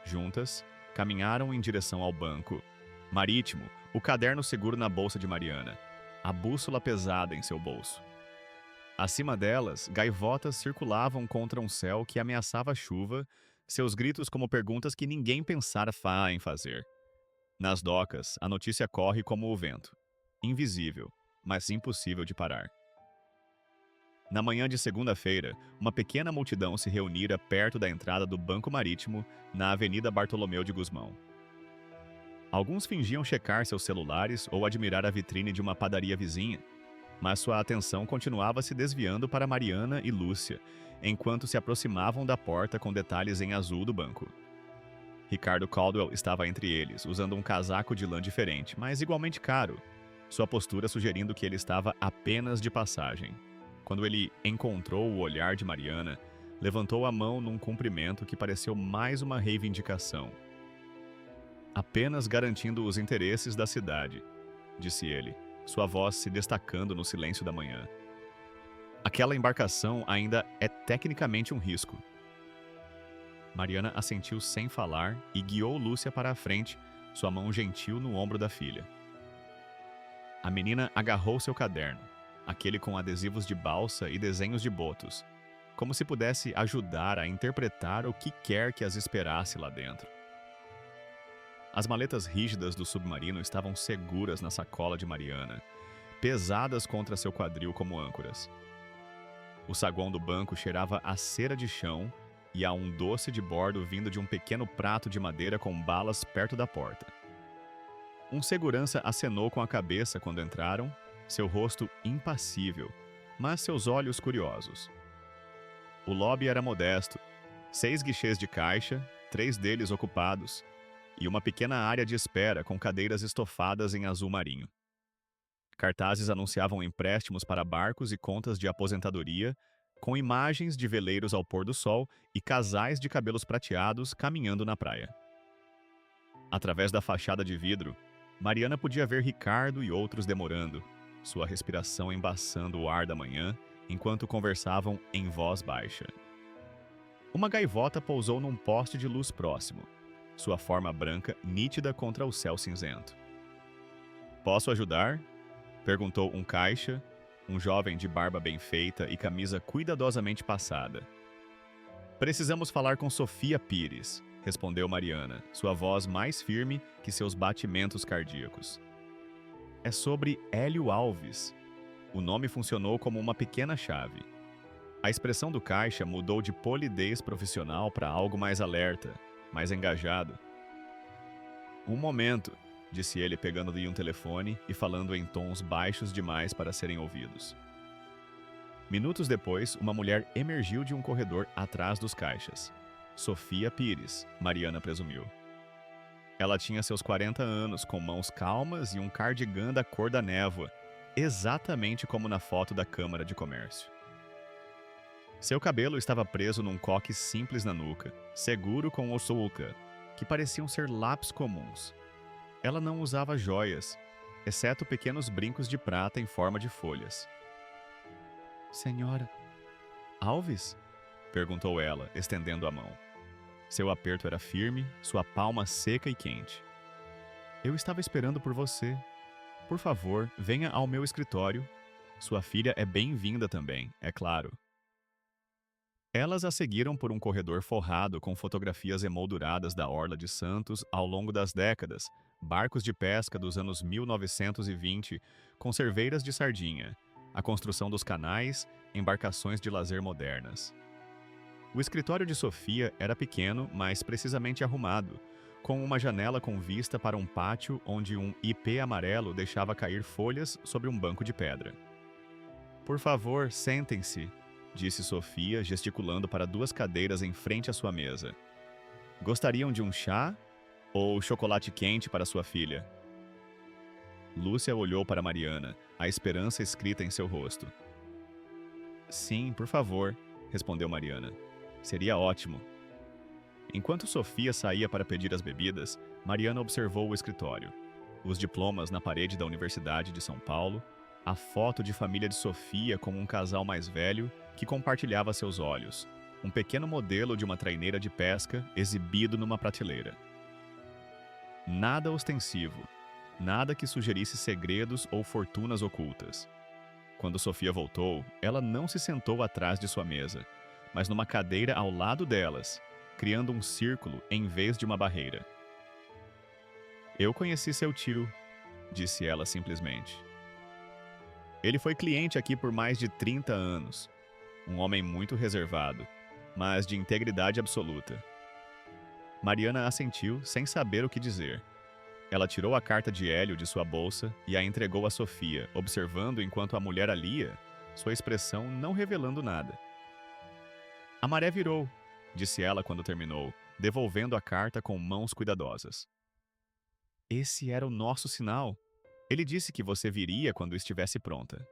Juntas, caminharam em direção ao banco Marítimo, o caderno seguro na bolsa de Mariana, a bússola pesada em seu bolso. Acima delas, gaivotas circulavam contra um céu que ameaçava chuva, seus gritos como perguntas que ninguém pensara em fazer. Nas docas, a notícia corre como o vento, invisível, mas impossível de parar. Na manhã de segunda-feira, uma pequena multidão se reunira perto da entrada do Banco Marítimo, na Avenida Bartolomeu de Gusmão. Alguns fingiam checar seus celulares ou admirar a vitrine de uma padaria vizinha, mas sua atenção continuava se desviando para Mariana e Lúcia, enquanto se aproximavam da porta com detalhes em azul do banco. Ricardo Caldwell estava entre eles, usando um casaco de lã diferente, mas igualmente caro, sua postura sugerindo que ele estava apenas de passagem. Quando ele encontrou o olhar de Mariana, levantou a mão num cumprimento que pareceu mais uma reivindicação. "Apenas garantindo os interesses da cidade", disse ele, sua voz se destacando no silêncio da manhã. Aquela embarcação ainda é tecnicamente um risco. Mariana assentiu sem falar e guiou Lúcia para a frente, sua mão gentil no ombro da filha. A menina agarrou seu caderno, aquele com adesivos de balsa e desenhos de botos, como se pudesse ajudar a interpretar o que quer que as esperasse lá dentro. As maletas rígidas do submarino estavam seguras na sacola de Mariana, pesadas contra seu quadril como âncoras. O saguão do banco cheirava a cera de chão e a um doce de bordo vindo de um pequeno prato de madeira com balas perto da porta. Um segurança acenou com a cabeça quando entraram, seu rosto impassível, mas seus olhos curiosos. O lobby era modesto, 6 guichês de caixa, 3 deles ocupados, e uma pequena área de espera com cadeiras estofadas em azul marinho. Cartazes anunciavam empréstimos para barcos e contas de aposentadoria, com imagens de veleiros ao pôr do sol e casais de cabelos prateados caminhando na praia. Através da fachada de vidro, Mariana podia ver Ricardo e outros demorando, sua respiração embaçando o ar da manhã, enquanto conversavam em voz baixa. Uma gaivota pousou num poste de luz próximo, sua forma branca nítida contra o céu cinzento. "Posso ajudar?" perguntou um caixa, um jovem de barba bem feita e camisa cuidadosamente passada. "Precisamos falar com Sofia Pires", respondeu Mariana, sua voz mais firme que seus batimentos cardíacos. "É sobre Hélio Alves." O nome funcionou como uma pequena chave. A expressão do caixa mudou de polidez profissional para algo mais alerta, mais engajado. "Um momento", disse ele pegando-lhe um telefone e falando em tons baixos demais para serem ouvidos. Minutos depois, uma mulher emergiu de um corredor atrás dos caixas. Sofia Pires, Mariana presumiu. Ela tinha seus 40 anos, com mãos calmas e um cardigan da cor da névoa, exatamente como na foto da Câmara de Comércio. Seu cabelo estava preso num coque simples na nuca, seguro com osouka, que pareciam ser lápis comuns. Ela não usava joias, exceto pequenos brincos de prata em forma de folhas. "Senhora Alves?" perguntou ela, estendendo a mão. Seu aperto era firme, sua palma seca e quente. "Eu estava esperando por você. Por favor, venha ao meu escritório. Sua filha é bem-vinda também, é claro." Elas a seguiram por um corredor forrado com fotografias emolduradas da Orla de Santos ao longo das décadas, barcos de pesca dos anos 1920, conserveiras de sardinha, a construção dos canais, embarcações de lazer modernas. O escritório de Sofia era pequeno, mas precisamente arrumado, com uma janela com vista para um pátio onde um ipê amarelo deixava cair folhas sobre um banco de pedra. "Por favor, sentem-se", disse Sofia, gesticulando para 2 cadeiras em frente à sua mesa. "Gostariam de um chá ou chocolate quente para sua filha?" Lúcia olhou para Mariana, a esperança escrita em seu rosto. "Sim, por favor", respondeu Mariana. "Seria ótimo." Enquanto Sofia saía para pedir as bebidas, Mariana observou o escritório. Os diplomas na parede da Universidade de São Paulo, a foto de família de Sofia com um casal mais velho que compartilhava seus olhos, um pequeno modelo de uma traineira de pesca exibido numa prateleira. Nada ostensivo, nada que sugerisse segredos ou fortunas ocultas. Quando Sofia voltou, ela não se sentou atrás de sua mesa, mas numa cadeira ao lado delas, criando um círculo em vez de uma barreira. "Eu conheci seu tio", disse ela simplesmente. "Ele foi cliente aqui por mais de 30 anos. Um homem muito reservado, mas de integridade absoluta." Mariana assentiu, sem saber o que dizer. Ela tirou a carta de Hélio de sua bolsa e a entregou a Sofia, observando enquanto a mulher a lia, sua expressão não revelando nada. "A maré virou", disse ela quando terminou, devolvendo a carta com mãos cuidadosas. "Esse era o nosso sinal. Ele disse que você viria quando estivesse pronta."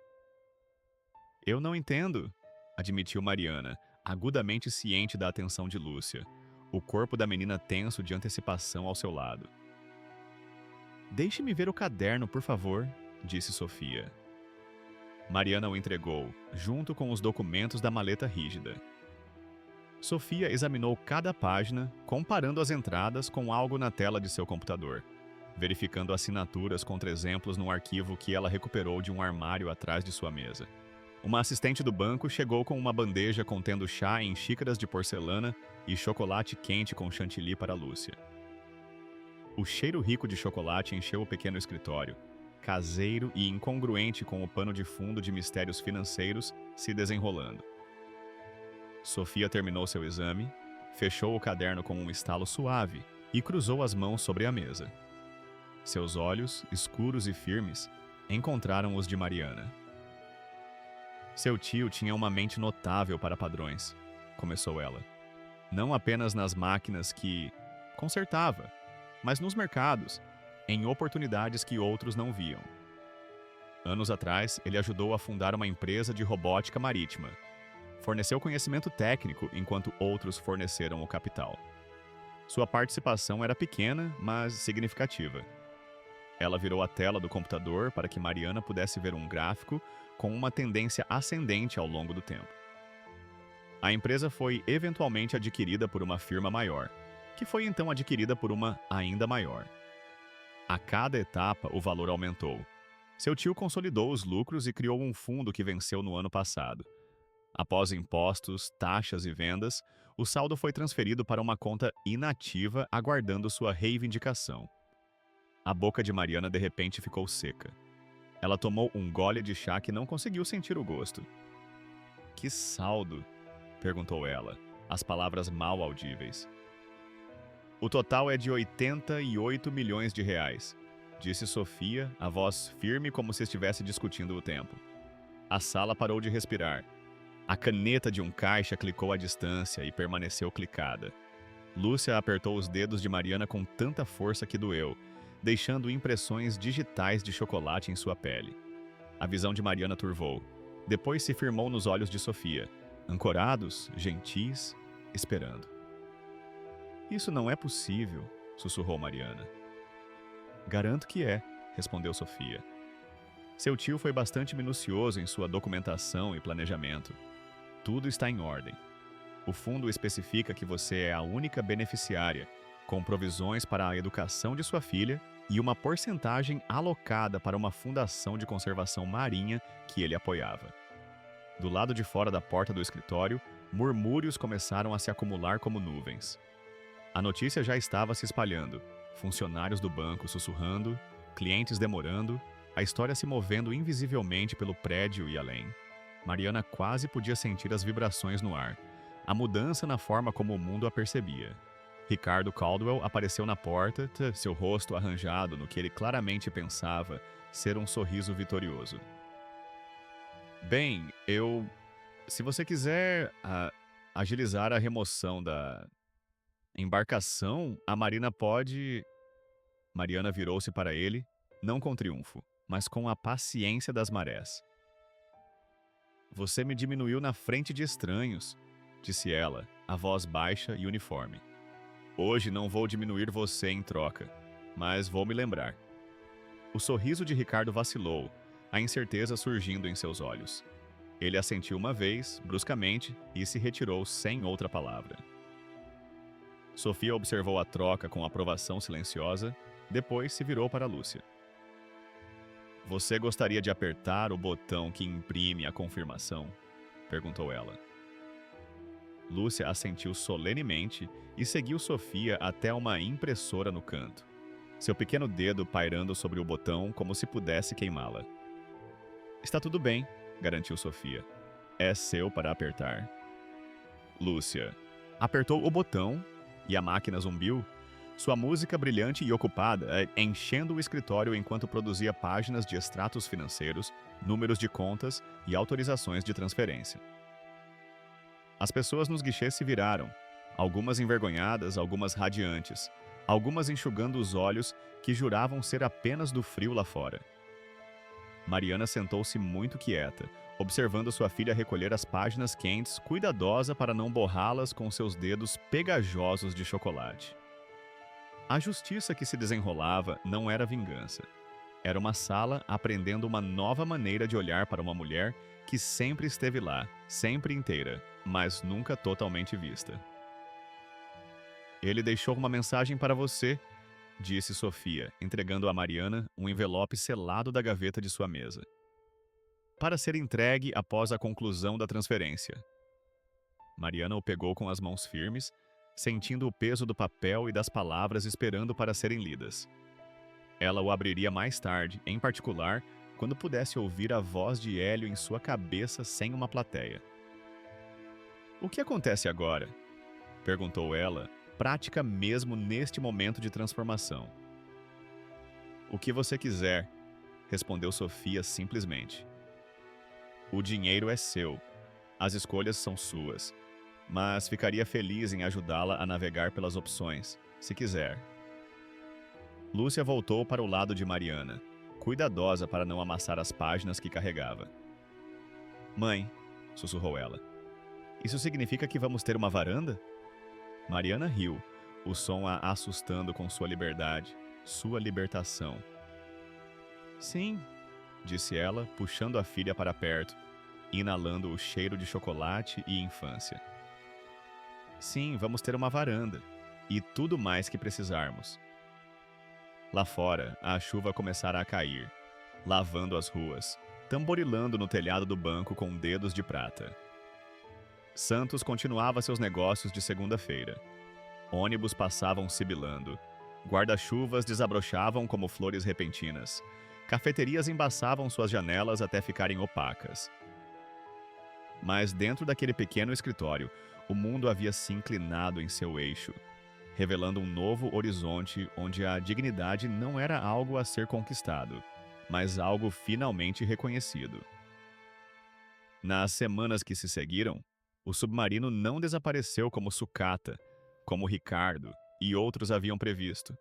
"Eu não entendo", admitiu Mariana, agudamente ciente da atenção de Lúcia, o corpo da menina tenso de antecipação ao seu lado. "Deixe-me ver o caderno, por favor", disse Sofia. Mariana o entregou, junto com os documentos da maleta rígida. Sofia examinou cada página, comparando as entradas com algo na tela de seu computador, verificando assinaturas contra exemplos num arquivo que ela recuperou de um armário atrás de sua mesa. Uma assistente do banco chegou com uma bandeja contendo chá em xícaras de porcelana e chocolate quente com chantilly para Lúcia. O cheiro rico de chocolate encheu o pequeno escritório, caseiro e incongruente com o pano de fundo de mistérios financeiros se desenrolando. Sofia terminou seu exame, fechou o caderno com um estalo suave e cruzou as mãos sobre a mesa. Seus olhos, escuros e firmes, encontraram os de Mariana. Seu tio tinha uma mente notável para padrões, começou ela. Não apenas nas máquinas que consertava, mas nos mercados, em oportunidades que outros não viam. Anos atrás, ele ajudou a fundar uma empresa de robótica marítima. Forneceu conhecimento técnico enquanto outros forneceram o capital. Sua participação era pequena, mas significativa. Ela virou a tela do computador para que Mariana pudesse ver um gráfico com uma tendência ascendente ao longo do tempo. A empresa foi eventualmente adquirida por uma firma maior, que foi então adquirida por uma ainda maior. A cada etapa, o valor aumentou. Seu tio consolidou os lucros e criou um fundo que venceu no ano passado. Após impostos, taxas e vendas, o saldo foi transferido para uma conta inativa aguardando sua reivindicação. A boca de Mariana de repente ficou seca. Ela tomou um gole de chá que não conseguiu sentir o gosto. Que saldo? Perguntou ela, as palavras mal audíveis. O total é de 88 milhões de reais, disse Sofia, a voz firme como se estivesse discutindo o tempo. A sala parou de respirar. A caneta de um caixa clicou à distância e permaneceu clicada. Lúcia apertou os dedos de Mariana com tanta força que doeu, deixando impressões digitais de chocolate em sua pele. A visão de Mariana turvou. Depois se firmou nos olhos de Sofia, ancorados, gentis, esperando. Isso não é possível, sussurrou Mariana. Garanto que é, respondeu Sofia. Seu tio foi bastante minucioso em sua documentação e planejamento. Tudo está em ordem. O fundo especifica que você é a única beneficiária, com provisões para a educação de sua filha e uma porcentagem alocada para uma fundação de conservação marinha que ele apoiava. Do lado de fora da porta do escritório, murmúrios começaram a se acumular como nuvens. A notícia já estava se espalhando, funcionários do banco sussurrando, clientes demorando, a história se movendo invisivelmente pelo prédio e além. Mariana quase podia sentir as vibrações no ar, a mudança na forma como o mundo a percebia. Ricardo Caldwell apareceu na porta, seu rosto arranjado no que ele claramente pensava ser um sorriso vitorioso. Bem, se você quiser agilizar a remoção da embarcação, a Marina pode... Mariana virou-se para ele, não com triunfo, mas com a paciência das marés. Você me diminuiu na frente de estranhos, disse ela, a voz baixa e uniforme. Hoje não vou diminuir você em troca, mas vou me lembrar. O sorriso de Ricardo vacilou, a incerteza surgindo em seus olhos. Ele assentiu uma vez, bruscamente, e se retirou sem outra palavra. Sofia observou a troca com aprovação silenciosa, depois se virou para Lúcia. Você gostaria de apertar o botão que imprime a confirmação? Perguntou ela. Lúcia assentiu solenemente e seguiu Sofia até uma impressora no canto, seu pequeno dedo pairando sobre o botão como se pudesse queimá-la. Está tudo bem, garantiu Sofia. É seu para apertar. Lúcia apertou o botão e a máquina zumbiu, sua música brilhante e ocupada, enchendo o escritório enquanto produzia páginas de extratos financeiros, números de contas e autorizações de transferência. As pessoas nos guichês se viraram, algumas envergonhadas, algumas radiantes, algumas enxugando os olhos que juravam ser apenas do frio lá fora. Mariana sentou-se muito quieta, observando sua filha recolher as páginas quentes, cuidadosa para não borrá-las com seus dedos pegajosos de chocolate. A justiça que se desenrolava não era vingança. Era uma sala aprendendo uma nova maneira de olhar para uma mulher que sempre esteve lá, sempre inteira, mas nunca totalmente vista. Ele deixou uma mensagem para você, disse Sofia, entregando a Mariana um envelope selado da gaveta de sua mesa, para ser entregue após a conclusão da transferência. Mariana o pegou com as mãos firmes, sentindo o peso do papel e das palavras esperando para serem lidas. Ela o abriria mais tarde, em particular, quando pudesse ouvir a voz de Hélio em sua cabeça sem uma plateia. "O que acontece agora?" perguntou ela, prática mesmo neste momento de transformação. "O que você quiser", respondeu Sofia simplesmente. "O dinheiro é seu. As escolhas são suas. Mas ficaria feliz em ajudá-la a navegar pelas opções, se quiser." Lúcia voltou para o lado de Mariana, cuidadosa para não amassar as páginas que carregava. "Mãe", sussurrou ela, "isso significa que vamos ter uma varanda?" Mariana riu, o som a assustando com sua liberdade, sua libertação. "Sim", disse ela, puxando a filha para perto, inalando o cheiro de chocolate e infância. "Sim, vamos ter uma varanda. E tudo mais que precisarmos." Lá fora, a chuva começara a cair, lavando as ruas, tamborilando no telhado do banco com dedos de prata. Santos continuava seus negócios de segunda-feira. Ônibus passavam sibilando. Guarda-chuvas desabrochavam como flores repentinas. Cafeterias embaçavam suas janelas até ficarem opacas. Mas dentro daquele pequeno escritório, o mundo havia se inclinado em seu eixo, revelando um novo horizonte onde a dignidade não era algo a ser conquistado, mas algo finalmente reconhecido. Nas semanas que se seguiram, o submarino não desapareceu como sucata, como Ricardo e outros haviam previsto.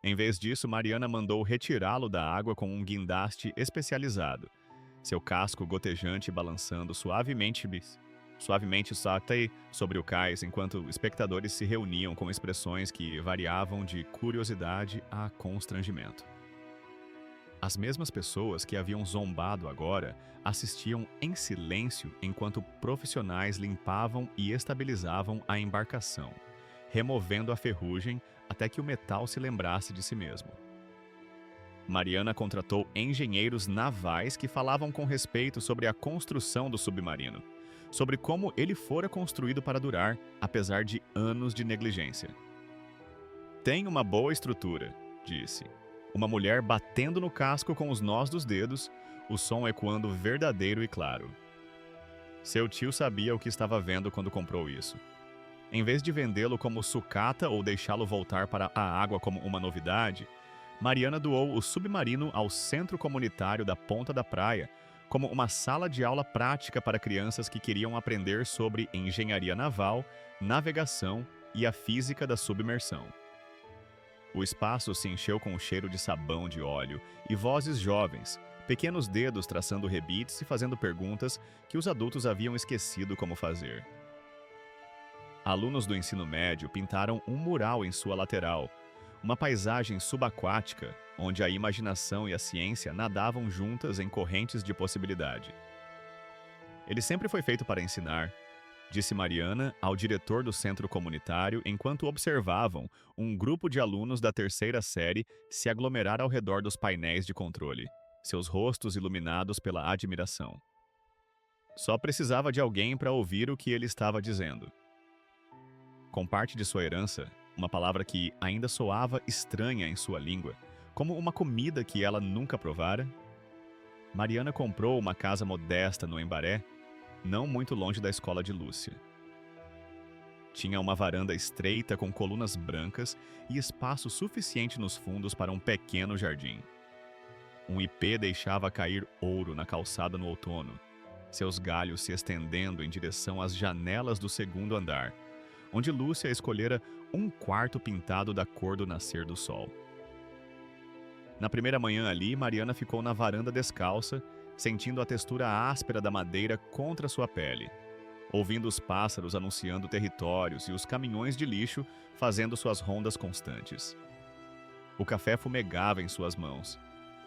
Em vez disso, Mariana mandou retirá-lo da água com um guindaste especializado, seu casco gotejante balançando suavemente sobre o cais, enquanto espectadores se reuniam com expressões que variavam de curiosidade a constrangimento. As mesmas pessoas que haviam zombado agora assistiam em silêncio enquanto profissionais limpavam e estabilizavam a embarcação, removendo a ferrugem até que o metal se lembrasse de si mesmo. Mariana contratou engenheiros navais que falavam com respeito sobre a construção do submarino, sobre como ele fora construído para durar, apesar de anos de negligência. "Tem uma boa estrutura", disse. Uma mulher batendo no casco com os nós dos dedos, o som ecoando verdadeiro e claro. Seu tio sabia o que estava vendo quando comprou isso. Em vez de vendê-lo como sucata ou deixá-lo voltar para a água como uma novidade, Mariana doou o submarino ao Centro Comunitário da Ponta da Praia como uma sala de aula prática para crianças que queriam aprender sobre engenharia naval, navegação e a física da submersão. O espaço se encheu com o cheiro de sabão de óleo e vozes jovens, pequenos dedos traçando rebites e fazendo perguntas que os adultos haviam esquecido como fazer. Alunos do ensino médio pintaram um mural em sua lateral, uma paisagem subaquática, onde a imaginação e a ciência nadavam juntas em correntes de possibilidade. "Ele sempre foi feito para ensinar", disse Mariana ao diretor do centro comunitário enquanto observavam um grupo de alunos da terceira série se aglomerar ao redor dos painéis de controle, seus rostos iluminados pela admiração. Só precisava de alguém para ouvir o que ele estava dizendo. Com parte de sua herança, uma palavra que ainda soava estranha em sua língua, como uma comida que ela nunca provara, Mariana comprou uma casa modesta no Embaré, não muito longe da escola de Lúcia. Tinha uma varanda estreita com colunas brancas e espaço suficiente nos fundos para um pequeno jardim. Um ipê deixava cair ouro na calçada no outono, seus galhos se estendendo em direção às janelas do segundo andar, onde Lúcia escolhera um quarto pintado da cor do nascer do sol. Na primeira manhã ali, Mariana ficou na varanda descalça, sentindo a textura áspera da madeira contra sua pele, ouvindo os pássaros anunciando territórios e os caminhões de lixo fazendo suas rondas constantes. O café fumegava em suas mãos,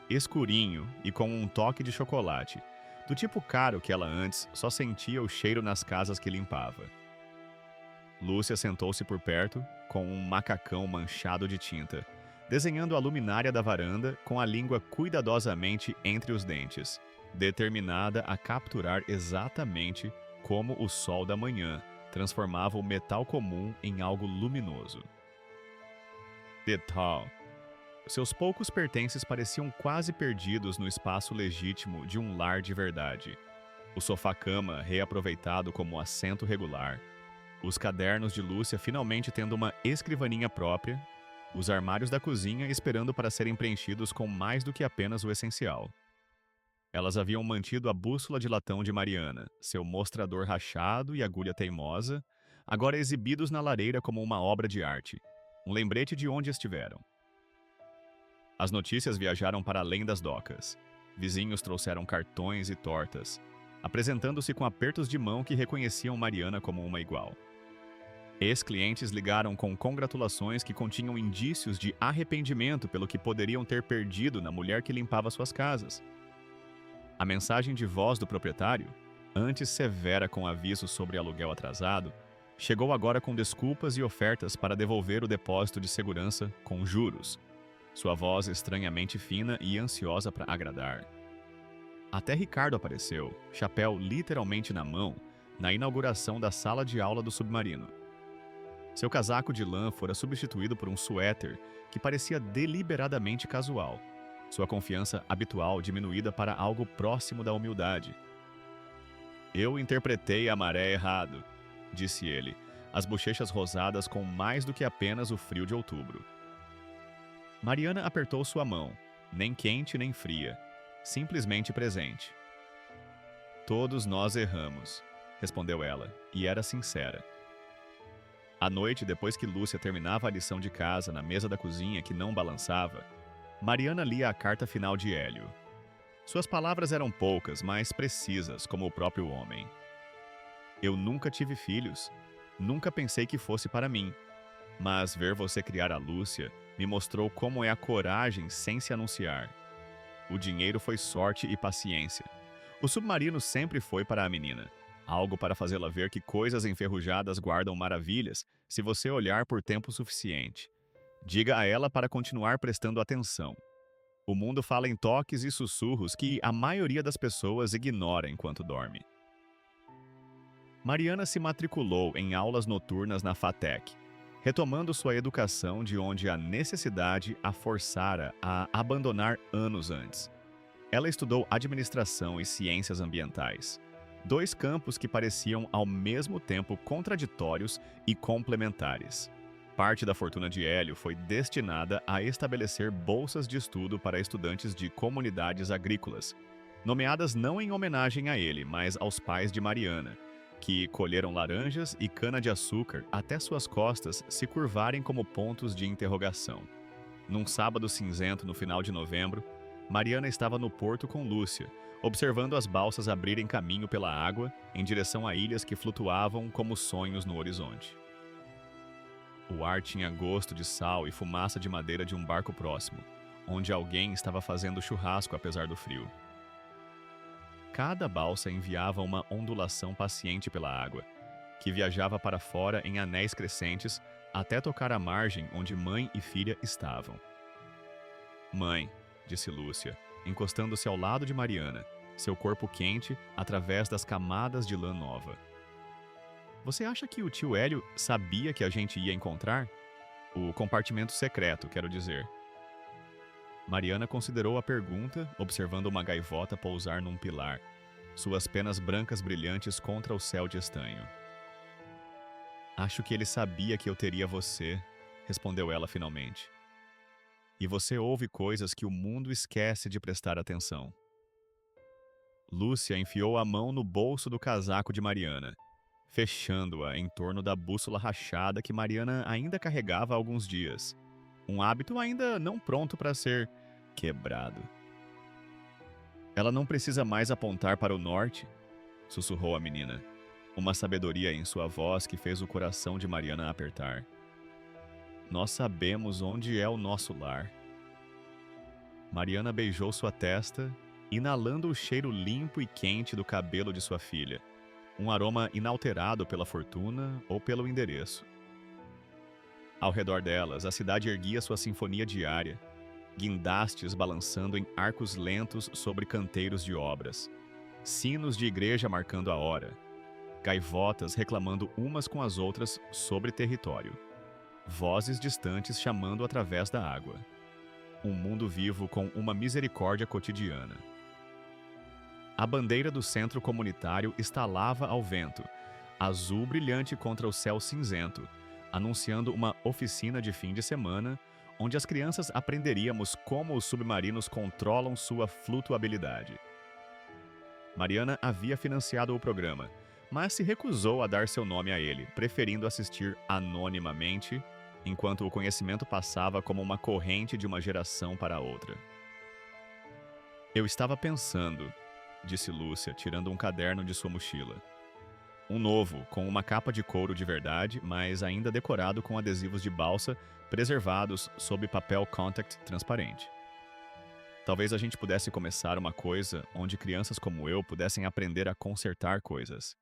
escurinho e com um toque de chocolate, do tipo caro que ela antes só sentia o cheiro nas casas que limpava. Lúcia sentou-se por perto, com um macacão manchado de tinta, desenhando a luminária da varanda com a língua cuidadosamente entre os dentes, determinada a capturar exatamente como o sol da manhã transformava o metal comum em algo luminoso. Detal. Seus poucos pertences pareciam quase perdidos no espaço legítimo de um lar de verdade. O sofá-cama reaproveitado como assento regular, os cadernos de Lúcia finalmente tendo uma escrivaninha própria, os armários da cozinha esperando para serem preenchidos com mais do que apenas o essencial. Elas haviam mantido a bússola de latão de Mariana, seu mostrador rachado e agulha teimosa, agora exibidos na lareira como uma obra de arte, um lembrete de onde estiveram. As notícias viajaram para além das docas. Vizinhos trouxeram cartões e tortas, apresentando-se com apertos de mão que reconheciam Mariana como uma igual. Ex-clientes ligaram com congratulações que continham indícios de arrependimento pelo que poderiam ter perdido na mulher que limpava suas casas. A mensagem de voz do proprietário, antes severa com avisos sobre aluguel atrasado, chegou agora com desculpas e ofertas para devolver o depósito de segurança com juros. Sua voz estranhamente fina e ansiosa para agradar. Até Ricardo apareceu, chapéu literalmente na mão, na inauguração da sala de aula do submarino. Seu casaco de lã fora substituído por um suéter que parecia deliberadamente casual, sua confiança habitual diminuída para algo próximo da humildade. "Eu interpretei a maré errado", disse ele, as bochechas rosadas com mais do que apenas o frio de outubro. Mariana apertou sua mão, nem quente nem fria, simplesmente presente. "Todos nós erramos", respondeu ela, e era sincera. À noite, depois que Lúcia terminava a lição de casa na mesa da cozinha que não balançava, Mariana lia a carta final de Hélio. Suas palavras eram poucas, mas precisas, como o próprio homem. "Eu nunca tive filhos. Nunca pensei que fosse para mim. Mas ver você criar a Lúcia me mostrou como é a coragem sem se anunciar. O dinheiro foi sorte e paciência. O submarino sempre foi para a menina. Algo para fazê-la ver que coisas enferrujadas guardam maravilhas se você olhar por tempo suficiente. Diga a ela para continuar prestando atenção. O mundo fala em toques e sussurros que a maioria das pessoas ignora enquanto dorme." Mariana se matriculou em aulas noturnas na FATEC, retomando sua educação de onde a necessidade a forçara a abandonar anos antes. Ela estudou administração e ciências ambientais, dois campos que pareciam ao mesmo tempo contraditórios e complementares. Parte da fortuna de Hélio foi destinada a estabelecer bolsas de estudo para estudantes de comunidades agrícolas, nomeadas não em homenagem a ele, mas aos pais de Mariana, que colheram laranjas e cana-de-açúcar até suas costas se curvarem como pontos de interrogação. Num sábado cinzento no final de novembro, Mariana estava no porto com Lúcia, observando as balsas abrirem caminho pela água em direção a ilhas que flutuavam como sonhos no horizonte. O ar tinha gosto de sal e fumaça de madeira de um barco próximo, onde alguém estava fazendo churrasco apesar do frio. Cada balsa enviava uma ondulação paciente pela água, que viajava para fora em anéis crescentes até tocar a margem onde mãe e filha estavam. "Mãe", disse Lúcia, encostando-se ao lado de Mariana, seu corpo quente através das camadas de lã nova. "Você acha que o tio Hélio sabia que a gente ia encontrar? O compartimento secreto, quero dizer." Mariana considerou a pergunta, observando uma gaivota pousar num pilar, suas penas brancas brilhantes contra o céu de estanho. "Acho que ele sabia que eu teria você", respondeu ela finalmente. "E você ouve coisas que o mundo esquece de prestar atenção." Lúcia enfiou a mão no bolso do casaco de Mariana, fechando-a em torno da bússola rachada que Mariana ainda carregava há alguns dias. Um hábito ainda não pronto para ser quebrado. "Ela não precisa mais apontar para o norte", sussurrou a menina, uma sabedoria em sua voz que fez o coração de Mariana apertar. "Nós sabemos onde é o nosso lar." Mariana beijou sua testa, inalando o cheiro limpo e quente do cabelo de sua filha, um aroma inalterado pela fortuna ou pelo endereço. Ao redor delas, a cidade erguia sua sinfonia diária, guindastes balançando em arcos lentos sobre canteiros de obras, sinos de igreja marcando a hora, gaivotas reclamando umas com as outras sobre território, vozes distantes chamando através da água. Um mundo vivo com uma misericórdia cotidiana. A bandeira do centro comunitário estalava ao vento, azul brilhante contra o céu cinzento, anunciando uma oficina de fim de semana onde as crianças aprenderíamos como os submarinos controlam sua flutuabilidade. Mariana havia financiado o programa, mas se recusou a dar seu nome a ele, preferindo assistir anonimamente, enquanto o conhecimento passava como uma corrente de uma geração para outra. Eu estava pensando, disse Lúcia, tirando um caderno de sua mochila. Um novo, com uma capa de couro de verdade, mas ainda decorado com adesivos de balsa preservados sob papel contact transparente. Talvez a gente pudesse começar uma coisa onde crianças como eu pudessem aprender a consertar coisas.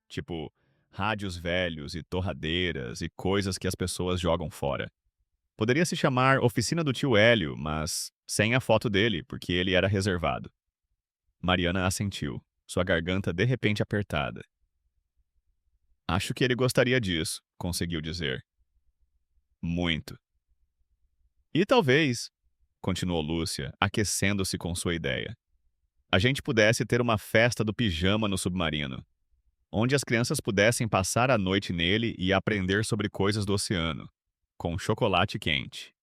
Tipo, rádios velhos e torradeiras e coisas que as pessoas jogam fora. Poderia se chamar Oficina do Tio Hélio, mas sem a foto dele, porque ele era reservado. Mariana assentiu, sua garganta de repente apertada. Acho que ele gostaria disso, conseguiu dizer. Muito. E talvez, continuou Lúcia, aquecendo-se com sua ideia, a gente pudesse ter uma festa do pijama no submarino, onde as crianças pudessem passar a noite nele e aprender sobre coisas do oceano, com chocolate quente.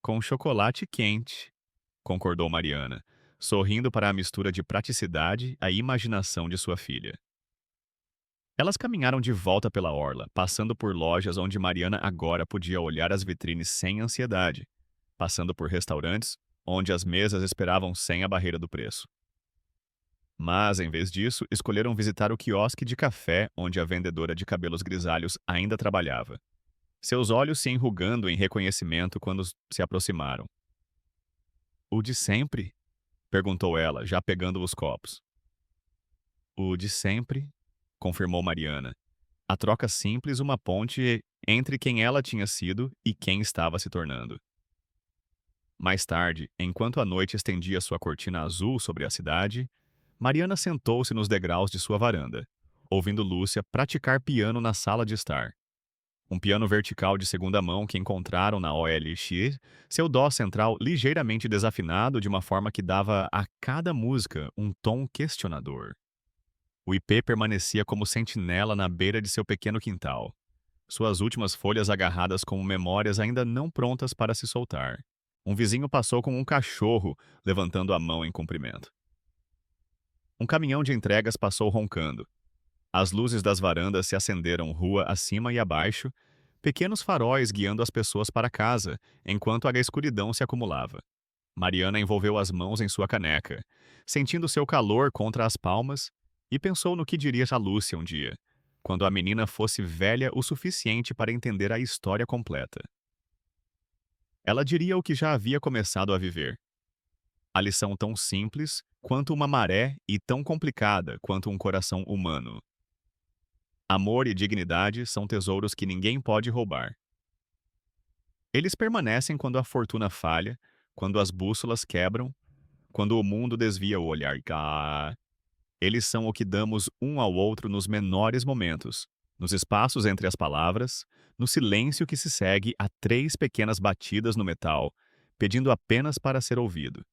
Com chocolate quente, concordou Mariana, sorrindo para a mistura de praticidade e imaginação de sua filha. Elas caminharam de volta pela orla, passando por lojas onde Mariana agora podia olhar as vitrines sem ansiedade, passando por restaurantes onde as mesas esperavam sem a barreira do preço. Mas, em vez disso, escolheram visitar o quiosque de café onde a vendedora de cabelos grisalhos ainda trabalhava, seus olhos se enrugando em reconhecimento quando se aproximaram. O de sempre? Perguntou ela, já pegando os copos. O de sempre, confirmou Mariana. A troca simples, uma ponte entre quem ela tinha sido e quem estava se tornando. Mais tarde, enquanto a noite estendia sua cortina azul sobre a cidade, Mariana sentou-se nos degraus de sua varanda, ouvindo Lúcia praticar piano na sala de estar. Um piano vertical de segunda mão que encontraram na OLX, seu dó central ligeiramente desafinado de uma forma que dava a cada música um tom questionador. O ipê permanecia como sentinela na beira de seu pequeno quintal, suas últimas folhas agarradas como memórias ainda não prontas para se soltar. Um vizinho passou com um cachorro, levantando a mão em cumprimento. Um caminhão de entregas passou roncando. As luzes das varandas se acenderam rua acima e abaixo, pequenos faróis guiando as pessoas para casa, enquanto a escuridão se acumulava. Mariana envolveu as mãos em sua caneca, sentindo seu calor contra as palmas, e pensou no que diria a Lúcia um dia, quando a menina fosse velha o suficiente para entender a história completa. Ela diria o que já havia começado a viver. A lição tão simples quanto uma maré e tão complicada quanto um coração humano. Amor e dignidade são tesouros que ninguém pode roubar. Eles permanecem quando a fortuna falha, quando as bússolas quebram, quando o mundo desvia o olhar. Eles são o que damos um ao outro nos menores momentos, nos espaços entre as palavras, no silêncio que se segue a 3 pequenas batidas no metal, pedindo apenas para ser ouvido.